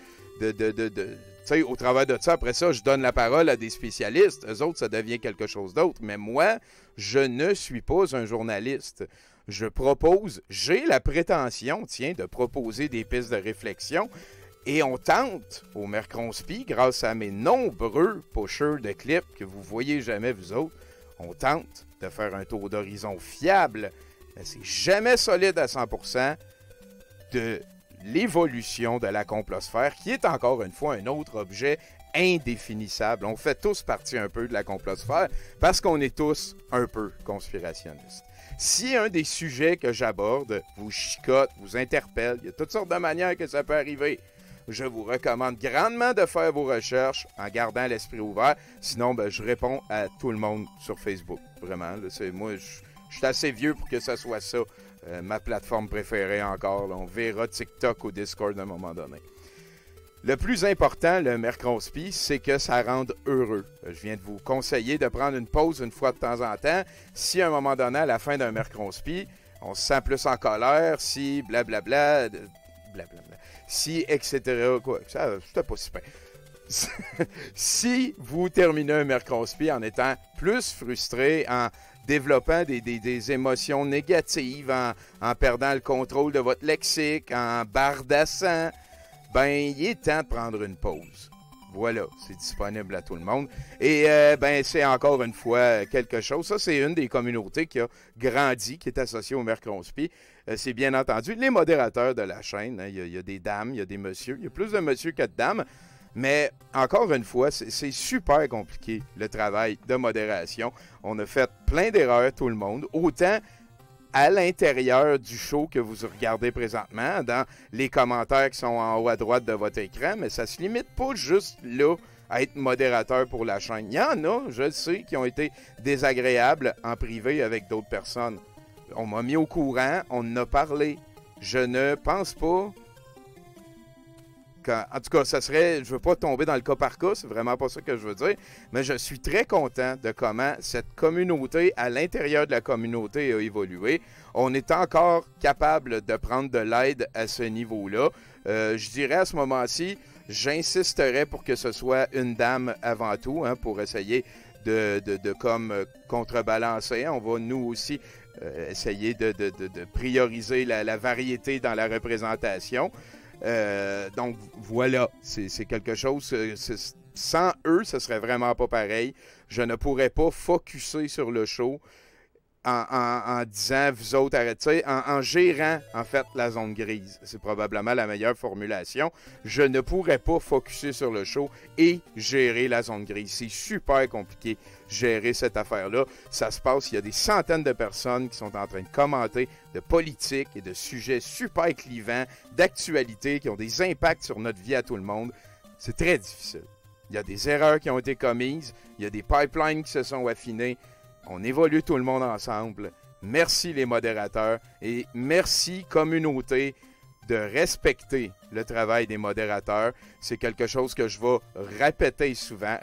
Speaker 1: sais, au travers de ça, après ça, je donne la parole à des spécialistes. Eux autres, ça devient quelque chose d'autre. Mais moi, je ne suis pas un journaliste. j'ai la prétention, tiens, de proposer des pistes de réflexion. Et on tente au Mercronspi, grâce à mes nombreux pushers de clips que vous voyez jamais vous autres, on tente de faire un tour d'horizon fiable, mais c'est jamais solide à 100%, de l'évolution de la complosphère, qui est encore une fois un autre objet indéfinissable. On fait tous partie un peu de la complosphère parce qu'on est tous un peu conspirationnistes. Si un des sujets que j'aborde vous chicote, vous interpelle, il y a toutes sortes de manières que ça peut arriver. Je vous recommande grandement de faire vos recherches en gardant l'esprit ouvert. Sinon, je réponds à tout le monde sur Facebook. Vraiment, là, moi, je suis assez vieux pour que ce soit ça. Ma plateforme préférée encore. Là, on verra TikTok ou Discord à un moment donné. Le plus important, le Mercronspi, c'est que ça rende heureux. Je viens de vous conseiller de prendre une pause une fois de temps en temps. Si à un moment donné, à la fin d'un Mercronspi, on se sent plus en colère, si blablabla, blablabla, si etc. Quoi, ça, c'était pas super. Si vous terminez un Mercronspi en étant plus frustré, en développant des émotions négatives, en perdant le contrôle de votre lexique, en bardassant, il est temps de prendre une pause. Voilà, c'est disponible à tout le monde. Et c'est encore une fois quelque chose. Ça, c'est une des communautés qui a grandi, qui est associée au Mercronspi. C'est bien entendu les modérateurs de la chaîne. Hein. Il y a des dames, il y a des messieurs. Il y a plus de messieurs que de dames. Mais encore une fois, c'est super compliqué, le travail de modération. On a fait plein d'erreurs, tout le monde. Autant à l'intérieur du show que vous regardez présentement, dans les commentaires qui sont en haut à droite de votre écran, mais ça ne se limite pas juste là à être modérateur pour la chaîne. Il y en a, je le sais, qui ont été désagréables en privé avec d'autres personnes. On m'a mis au courant, on en a parlé. Je ne pense pas... En tout cas, ça serait, je ne veux pas tomber dans le cas par cas, c'est vraiment pas ça que je veux dire, mais je suis très content de comment cette communauté, à l'intérieur de la communauté, a évolué. On est encore capable de prendre de l'aide à ce niveau-là. Je dirais à ce moment-ci, j'insisterais pour que ce soit une dame avant tout, hein, pour essayer de contrebalancer. On va nous aussi essayer de prioriser la variété dans la représentation. Donc voilà, c'est quelque chose, sans eux, ce serait vraiment pas pareil. Je ne pourrais pas focusser sur le show en disant, vous autres, arrêtez, en gérant, en fait, la zone grise. C'est probablement la meilleure formulation. Je ne pourrais pas focusser sur le show et gérer la zone grise. C'est super compliqué, gérer cette affaire-là. Ça se passe, il y a des centaines de personnes qui sont en train de commenter de politique et de sujets super clivants, d'actualité, qui ont des impacts sur notre vie à tout le monde. C'est très difficile. Il y a des erreurs qui ont été commises, il y a des pipelines qui se sont affinés. On évolue tout le monde ensemble. Merci les modérateurs et merci communauté de respecter le travail des modérateurs. C'est quelque chose que je vais répéter souvent,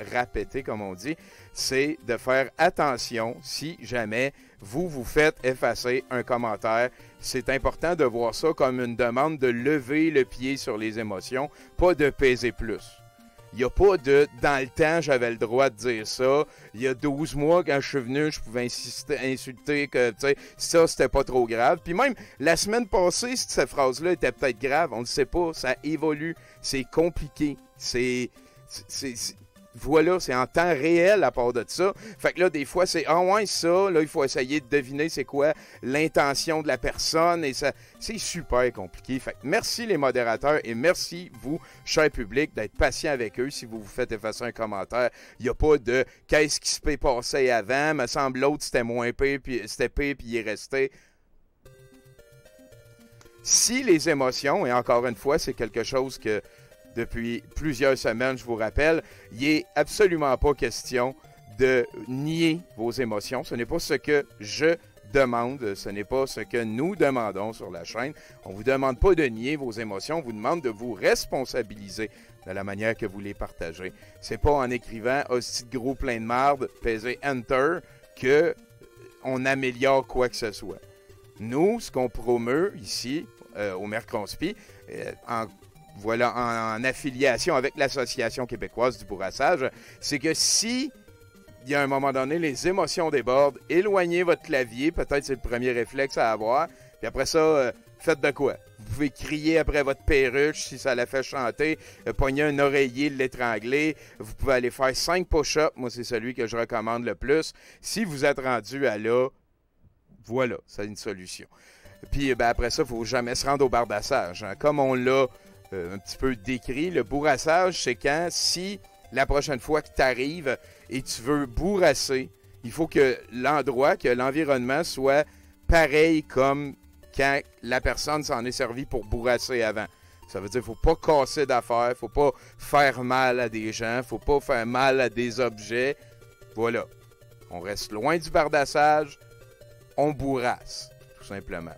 Speaker 1: comme on dit, c'est de faire attention si jamais vous faites effacer un commentaire. C'est important de voir ça comme une demande de lever le pied sur les émotions, pas de peser plus. Il n'y a pas de « dans le temps, j'avais le droit de dire ça ». Il y a 12 mois, quand je suis venu, je pouvais insulter que ça, c'était pas trop grave. Puis même, la semaine passée, cette phrase-là était peut-être grave. On ne sait pas, ça évolue. C'est compliqué. Voilà, c'est en temps réel à part de ça. Fait que là, des fois, c'est « Ah ouais, ça ». Là, il faut essayer de deviner c'est quoi l'intention de la personne. Et ça, c'est super compliqué. Fait que merci les modérateurs et merci vous, cher public, d'être patient avec eux si vous vous faites effacer un commentaire. Il n'y a pas de « Qu'est-ce qui se peut passer avant? Me semble l'autre, c'était moins pire, puis c'était pire, puis il est resté. » Si les émotions, et encore une fois, c'est quelque chose que depuis plusieurs semaines, je vous rappelle, il n'est absolument pas question de nier vos émotions. Ce n'est pas ce que je demande, ce n'est pas ce que nous demandons sur la chaîne. On ne vous demande pas de nier vos émotions, on vous demande de vous responsabiliser de la manière que vous les partagez. C'est pas en écrivant « hostie de gros plein de marde », pesez « Enter » qu'on améliore quoi que ce soit. Nous, ce qu'on promeut ici, au Mercronspi, en affiliation avec l'Association québécoise du bourrassage, c'est que si il y a un moment donné, les émotions débordent. Éloignez votre clavier, peut-être c'est le premier réflexe à avoir. Puis après ça, faites de quoi? Vous pouvez crier après votre perruche si ça la fait chanter, pogner un oreiller, l'étrangler. Vous pouvez aller faire 5 push-ups. Moi, c'est celui que je recommande le plus. Si vous êtes rendu à là, voilà, c'est une solution. Puis après ça, il ne faut jamais se rendre au bardassage. Hein. Comme on l'a un petit peu décrit, le bourrassage, c'est quand, si la prochaine fois que tu arrives et tu veux bourrasser, il faut que l'endroit, que l'environnement soit pareil comme quand la personne s'en est servie pour bourrasser avant. Ça veut dire qu'il ne faut pas casser d'affaires, il ne faut pas faire mal à des gens, il ne faut pas faire mal à des objets. Voilà. On reste loin du bardassage, on bourrasse, tout simplement.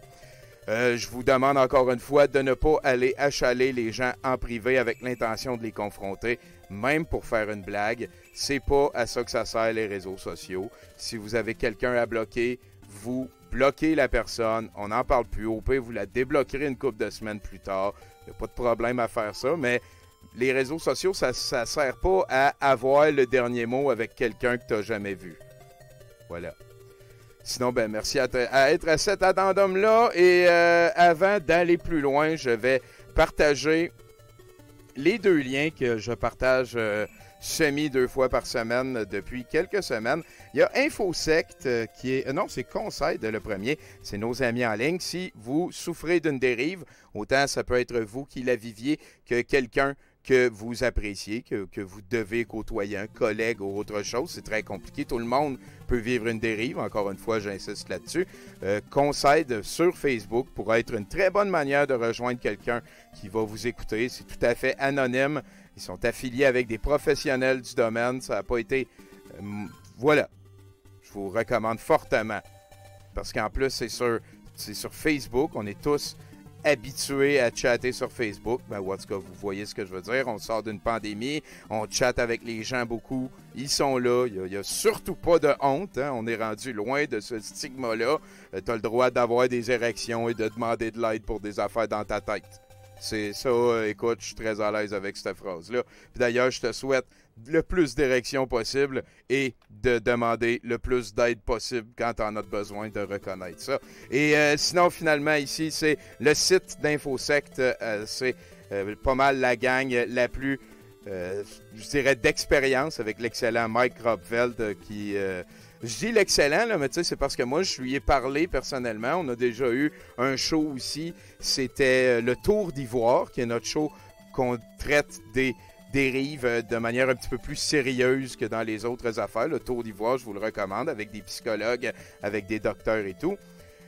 Speaker 1: Je vous demande encore une fois de ne pas aller achaler les gens en privé avec l'intention de les confronter, même pour faire une blague. C'est pas à ça que ça sert les réseaux sociaux. Si vous avez quelqu'un à bloquer, vous bloquez la personne, on n'en parle plus. Au pire, vous la débloquerez une couple de semaines plus tard. Il n'y a pas de problème à faire ça, mais les réseaux sociaux, ça ne sert pas à avoir le dernier mot avec quelqu'un que tu n'as jamais vu. Voilà. Sinon, ben merci à être à cet addendum-là. Et avant d'aller plus loin, je vais partager les 2 liens que je partage semi 2 fois par semaine depuis quelques semaines. Il y a InfoSect qui est... non, c'est Conseil le premier. C'est nos amis en ligne. Si vous souffrez d'une dérive, autant ça peut être vous qui la viviez que quelqu'un que vous appréciez, que vous devez côtoyer, un collègue ou autre chose. C'est très compliqué. Tout le monde peut vivre une dérive. Encore une fois, j'insiste là-dessus. Conseil sur Facebook pourrait être une très bonne manière de rejoindre quelqu'un qui va vous écouter. C'est tout à fait anonyme. Ils sont affiliés avec des professionnels du domaine. Ça n'a pas été... voilà. Je vous recommande fortement. Parce qu'en plus, c'est sur Facebook. On est tous habitués à chatter sur Facebook. Ben, en tout cas, vous voyez ce que je veux dire. On sort d'une pandémie. On chatte avec les gens beaucoup. Ils sont là. Il n'y a surtout pas de honte. Hein? On est rendu loin de ce stigma-là. Tu as le droit d'avoir des érections et de demander de l'aide pour des affaires dans ta tête. C'est ça, écoute, je suis très à l'aise avec cette phrase-là. Puis d'ailleurs, je te souhaite le plus d'érections possible et de demander le plus d'aide possible quand tu en as besoin de reconnaître ça. Et sinon, finalement, ici, c'est le site d'InfoSect. C'est pas mal la gang la plus, je dirais, d'expérience avec l'excellent Mike Kropfeld qui... je dis l'excellent, là, mais tu sais, c'est parce que moi, je lui ai parlé personnellement. On a déjà eu un show aussi. C'était le Tour d'Ivoire, qui est notre show qu'on traite des dérives de manière un petit peu plus sérieuse que dans les autres affaires. Le Tour d'Ivoire, je vous le recommande, avec des psychologues, avec des docteurs et tout.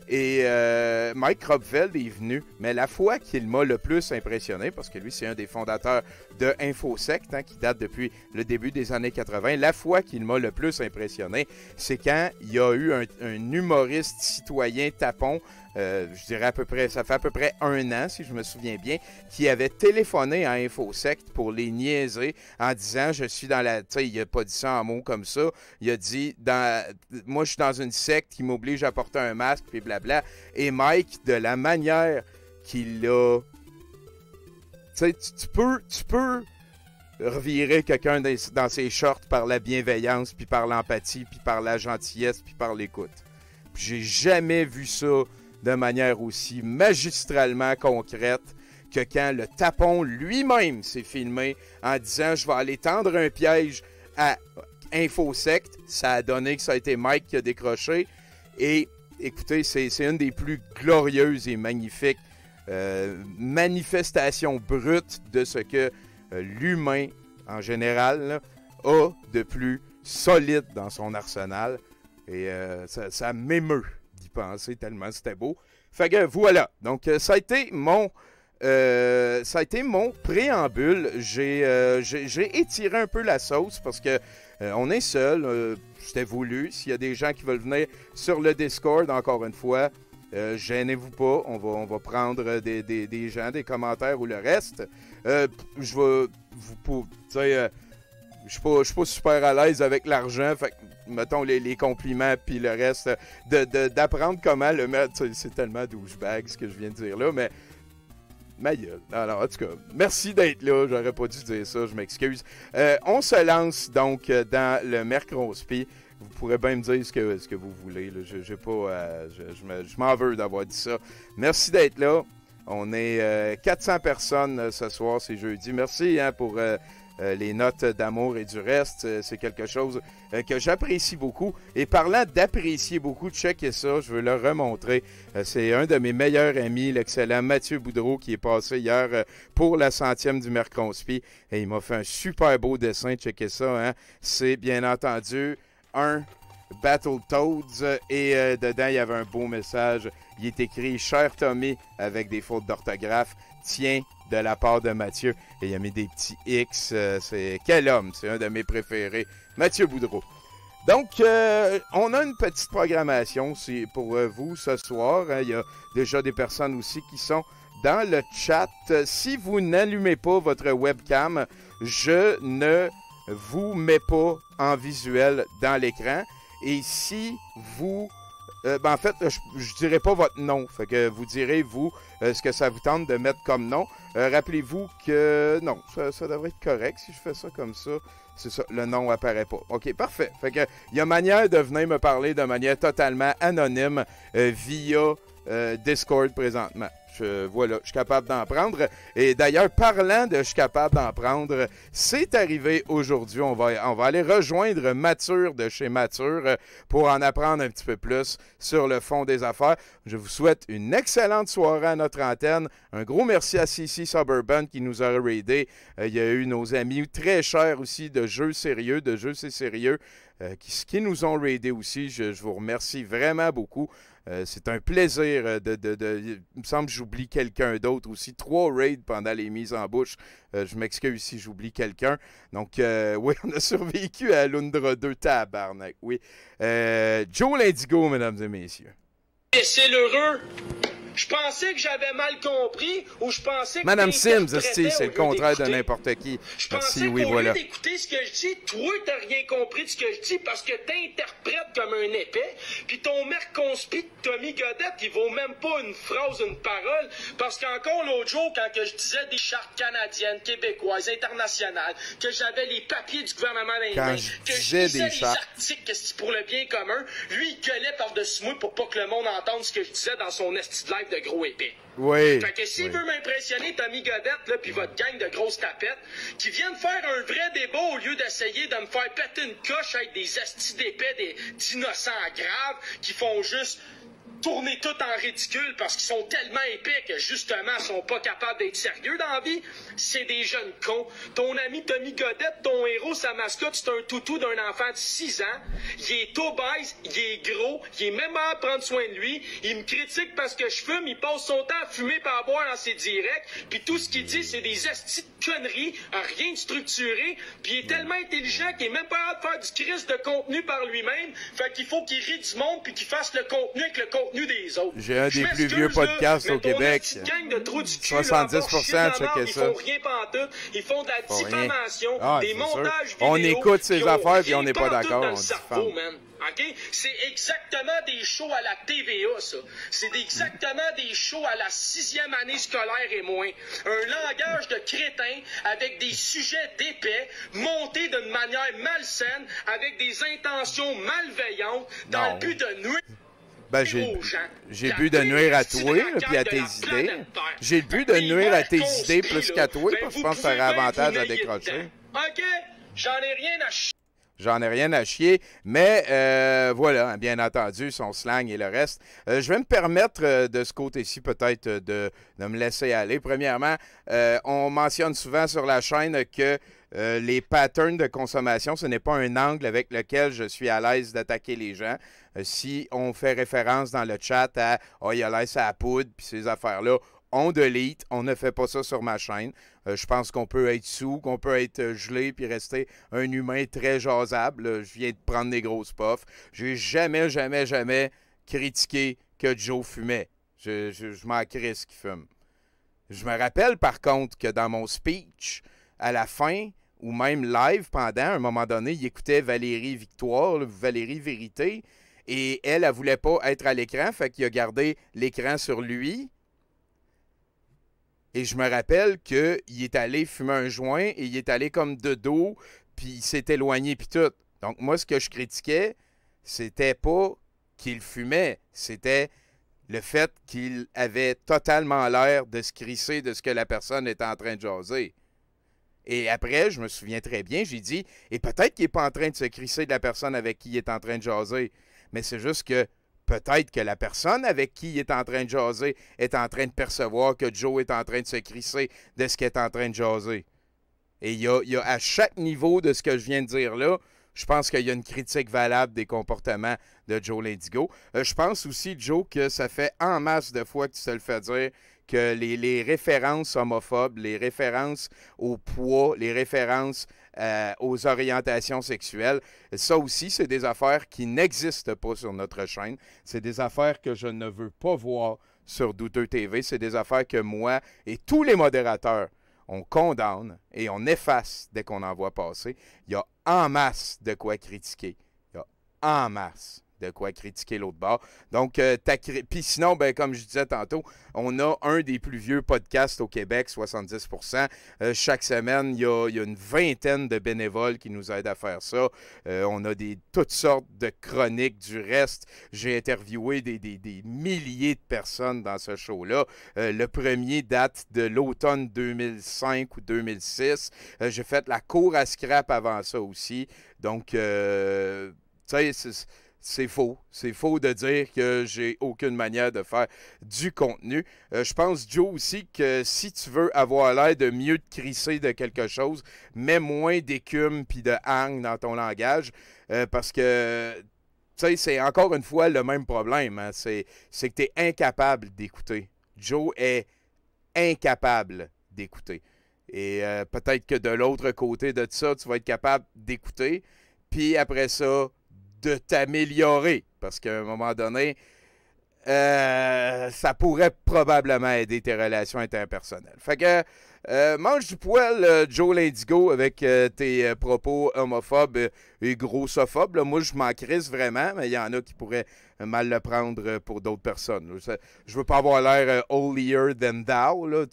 Speaker 1: Et Mike Kropfeld est venu, mais la fois qu'il m'a le plus impressionné, parce que lui, c'est un des fondateurs de InfoSect, hein, qui date depuis le début des années 80, la fois qu'il m'a le plus impressionné, c'est quand il y a eu un humoriste citoyen tapon, je dirais à peu près, ça fait à peu près 1 an, si je me souviens bien, qui avait téléphoné à InfoSect pour les niaiser en disant « Je suis dans la... » Tu sais, il n'a pas dit ça en mots comme ça. Il a dit « Moi, je suis dans une secte qui m'oblige à porter un masque, puis blabla. » Et Mike, de la manière qu'il a... Tu sais, tu peux revirer quelqu'un dans ses shorts par la bienveillance, puis par l'empathie, puis par la gentillesse, puis par l'écoute. Puis j'ai jamais vu ça de manière aussi magistralement concrète que quand le tapon lui-même s'est filmé en disant « Je vais aller tendre un piège à InfoSect ». Ça a donné que ça a été Mike qui a décroché. Et écoutez, c'est une des plus glorieuses et magnifiques manifestations brutes de ce que l'humain, en général, là, a de plus solide dans son arsenal. Et ça m'émeut d'y penser tellement c'était beau. Fait que voilà. Donc, ça a été mon préambule. J'ai étiré un peu la sauce parce que on est seul. C'était voulu. S'il y a des gens qui veulent venir sur le Discord, encore une fois, gênez-vous pas. On va prendre des gens, des commentaires ou le reste. Je vais vous... Tu sais... Je suis pas super à l'aise avec l'argent, fait que, mettons, les compliments puis le reste, d'apprendre comment le mettre, c'est tellement douchebag ce que je viens de dire là, mais Ma gueule. Alors, en tout cas, merci d'être là. J'aurais pas dû dire ça, je m'excuse. On se lance donc dans le Mercrospi. Vous pourrez bien me dire ce que vous voulez. Là. Je m'en veux d'avoir dit ça. Merci d'être là. On est 400 personnes ce soir, c'est jeudi. Merci pour les notes d'amour et du reste. C'est quelque chose que j'apprécie beaucoup. Et parlant d'apprécier beaucoup, checkez ça, je veux le remontrer. C'est un de mes meilleurs amis, l'excellent Mathieu Boudreau, qui est passé hier pour la 100e du Mercrospi. Et il m'a fait un super beau dessin, checkez ça. Hein? C'est bien entendu un Battletoads et dedans, il y avait un beau message. Il est écrit « Cher Tommy » avec des fautes d'orthographe. Tiens, de la part de Mathieu. Et il a mis des petits X. C'est quel homme? C'est un de mes préférés. Mathieu Boudreau. Donc, on a une petite programmation pour vous ce soir. Il y a déjà des personnes aussi qui sont dans le chat. Si vous n'allumez pas votre webcam, je ne vous mets pas en visuel dans l'écran. Et si vous... en fait, je dirai pas votre nom. Fait que vous direz, vous, ce que ça vous tente de mettre comme nom. Rappelez-vous que... Non, ça devrait être correct si je fais ça comme ça. C'est ça, le nom apparaît pas. OK, parfait. Fait que il y a manière de venir me parler de manière totalement anonyme via Discord présentement. Voilà, je suis capable d'en prendre. Et d'ailleurs, parlant de je suis capable d'en prendre, c'est arrivé aujourd'hui. On va aller rejoindre Mature de chez Mature pour en apprendre un petit peu plus sur le fond des affaires. Je vous souhaite une excellente soirée à notre antenne. Un gros merci à CC Suburban qui nous a raidé. Il y a eu nos amis très chers aussi de Jeux Sérieux, de Jeux C'est Sérieux, qui nous ont raidé aussi. Je vous remercie vraiment beaucoup. C'est un plaisir il me semble que j'oublie quelqu'un d'autre aussi. 3 raids pendant les mises en bouche. Je m'excuse si j'oublie quelqu'un. Donc, oui, on a survécu à Lundra 2, tabarnak. Oui. Joe l'Indigo, mesdames et messieurs.
Speaker 3: Et c'est l'heureux. Je pensais que j'avais mal compris ou je pensais que
Speaker 1: Madame Sims, c'est le contraire de n'importe qui.
Speaker 3: Je pensais qu'au lieu d'écouter ce que je dis, toi, t'as rien compris de ce que je dis parce que t'interprètes comme un épais. Puis ton Mercrospi de Tommy Godette, il vaut même pas une phrase, une parole. Parce qu'encore l'autre jour, quand que je disais des chartes canadiennes, québécoises, internationales, que j'avais les papiers du gouvernement dans les mains, que je disais les articles que c'est pour le bien commun, lui, il gueulait par-dessus moi pour pas que le monde entende ce que je disais dans son esti de live de gros épais.
Speaker 1: Oui.
Speaker 3: Fait que s'il veut m'impressionner, Tommy Godette, là, puis votre gang de grosses tapettes, qui viennent faire un vrai débat au lieu d'essayer de me faire péter une coche avec des astis d'épais, d'innocents graves, qui font juste tourner tout en ridicule parce qu'ils sont tellement épais que justement ils sont pas capables d'être sérieux dans la vie. C'est des jeunes cons. Ton ami Tommy Godette, ton héros, sa mascotte, c'est un toutou d'un enfant de 6 ans. Il est obèse, il est gros, il est même à prendre soin de lui. Il me critique parce que je fume, il passe son temps à fumer et à boire dans ses directs. Puis tout ce qu'il dit, c'est des astis de conneries, rien de structuré. Puis il est tellement intelligent qu'il est même pas capable de faire du crise de contenu par lui-même. Fait qu'il faut qu'il rit du monde puis qu'il fasse le contenu avec le contenu des autres.
Speaker 1: J'ai un des plus vieux podcasts au Québec. 70%, checkez ça.
Speaker 3: Ils font rien pantoute. Ils font de la diffamation, des montages vidéo.
Speaker 1: On écoute ces affaires et on n'est pas d'accord. On
Speaker 3: diffame. OK? C'est exactement des shows à la TVA, ça. C'est exactement des shows à la 6e année scolaire et moins. Un langage de crétin avec des sujets d'épais, montés d'une manière malsaine, avec des intentions malveillantes, dans le but de nuire.
Speaker 1: Ben, j'ai le but de nuire à toi puis à tes idées. J'ai le but de nuire à tes idées plus qu'à toi, parce que je pense que ça aurait avantage à décrocher.
Speaker 3: OK? J'en ai rien à chier.
Speaker 1: J'en ai rien à chier, mais voilà, bien entendu, son slang et le reste. Je vais me permettre de ce côté-ci peut-être de me laisser aller. Premièrement, on mentionne souvent sur la chaîne que les patterns de consommation, ce n'est pas un angle avec lequel je suis à l'aise d'attaquer les gens. Si on fait référence dans le chat à « oh, il a l'air à la poudre » puis ces affaires-là, on delete, on ne fait pas ça sur ma chaîne. Je pense qu'on peut être sous, qu'on peut être gelé puis rester un humain très jasable. Je viens de prendre des grosses puffs. J'ai jamais critiqué que Joe fumait. Je m'en crisse qu'il fume. Je me rappelle par contre que dans mon speech, à la fin, ou même live pendant, à un moment donné, il écoutait Valérie Victoire, Valérie Vérité, et elle voulait pas être à l'écran, fait qu'il a gardé l'écran sur lui. Et je me rappelle qu'il est allé fumer un joint et il est allé comme de dos, puis il s'est éloigné, puis tout. Donc, moi, ce que je critiquais, c'était pas qu'il fumait, c'était le fait qu'il avait totalement l'air de se crisser de ce que la personne était en train de jaser. Et après, je me souviens très bien, j'ai dit, et peut-être qu'il n'est pas en train de se crisser de la personne avec qui il est en train de jaser, mais c'est juste que peut-être que la personne avec qui il est en train de jaser est en train de percevoir que Joe est en train de se crisser de ce qu'il est en train de jaser. Et il y a à chaque niveau de ce que je viens de dire là, je pense qu'il y a une critique valable des comportements de Joe l'Indigo. Je pense aussi, Joe, que ça fait en masse de fois que tu te le fais dire que les références homophobes, les références au poids, les références aux orientations sexuelles, ça aussi, c'est des affaires qui n'existent pas sur notre chaîne. C'est des affaires que je ne veux pas voir sur Douteux TV. C'est des affaires que moi et tous les modérateurs, on condamne et on efface dès qu'on en voit passer. Il y a en masse de quoi critiquer. Il y a en masse de quoi critiquer l'autre bord. Donc, puis sinon, ben, comme je disais tantôt, on a un des plus vieux podcasts au Québec, 70%. Chaque semaine, il y a une vingtaine de bénévoles qui nous aident à faire ça. On a toutes sortes de chroniques du reste. J'ai interviewé des milliers de personnes dans ce show-là. Le premier date de l'automne 2005 ou 2006. J'ai fait la cour à scrap avant ça aussi. Donc, tu sais, c'est faux. C'est faux de dire que j'ai aucune manière de faire du contenu. Je pense, Joe, aussi, que si tu veux avoir l'air de mieux te crisser de quelque chose, mets moins d'écume puis de hang dans ton langage. Parce que, tu sais, c'est encore une fois le même problème. Hein? C'est que tu es incapable d'écouter. Joe est incapable d'écouter. Et peut-être que de l'autre côté de ça, tu vas être capable d'écouter. Puis après ça, de t'améliorer. Parce qu'à un moment donné, ça pourrait probablement aider tes relations interpersonnelles. Fait que mange du poil, Joe l'Indigo, avec tes propos homophobes et grossophobes. Là, moi, je m'en crisse vraiment, mais il y en a qui pourraient mal le prendre pour d'autres personnes. Je veux pas avoir l'air holier than thou. Là,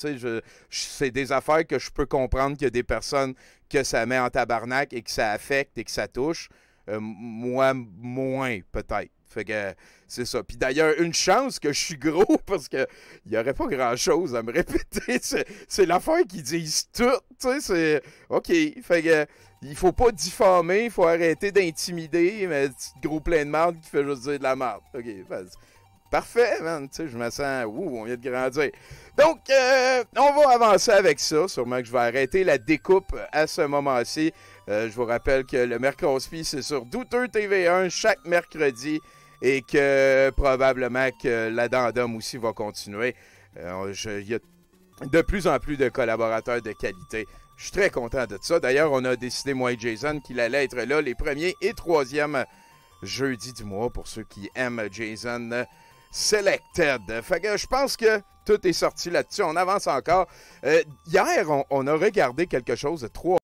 Speaker 1: c'est des affaires que je peux comprendre qu'il y a des personnes que ça met en tabarnak et que ça affecte et que ça touche. Moi, moins, peut-être. Fait que c'est ça. Puis d'ailleurs, une chance que je suis gros parce qu'il n'y aurait pas grand-chose à me répéter. C'est l'affaire qu'ils disent tout. Tu sais, c'est OK. Fait que il faut pas diffamer, il faut arrêter d'intimider, mais petit gros plein de merde qui fait juste dire de la merde. OK. Parfait, man. Tu sais, je me sens... on vient de grandir. Donc, on va avancer avec ça. Sûrement que je vais arrêter la découpe à ce moment-ci. Je vous rappelle que le Mercredi, c'est sur Douteux TV1 chaque mercredi et que probablement que l'addendum aussi va continuer. Il y a de plus en plus de collaborateurs de qualité. Je suis très content de ça. D'ailleurs, on a décidé, moi et Jason, qu'il allait être là les premiers et troisièmes jeudis du mois pour ceux qui aiment Jason Selected. Fait que je pense que tout est sorti là-dessus. On avance encore. Hier, on a regardé quelque chose de 3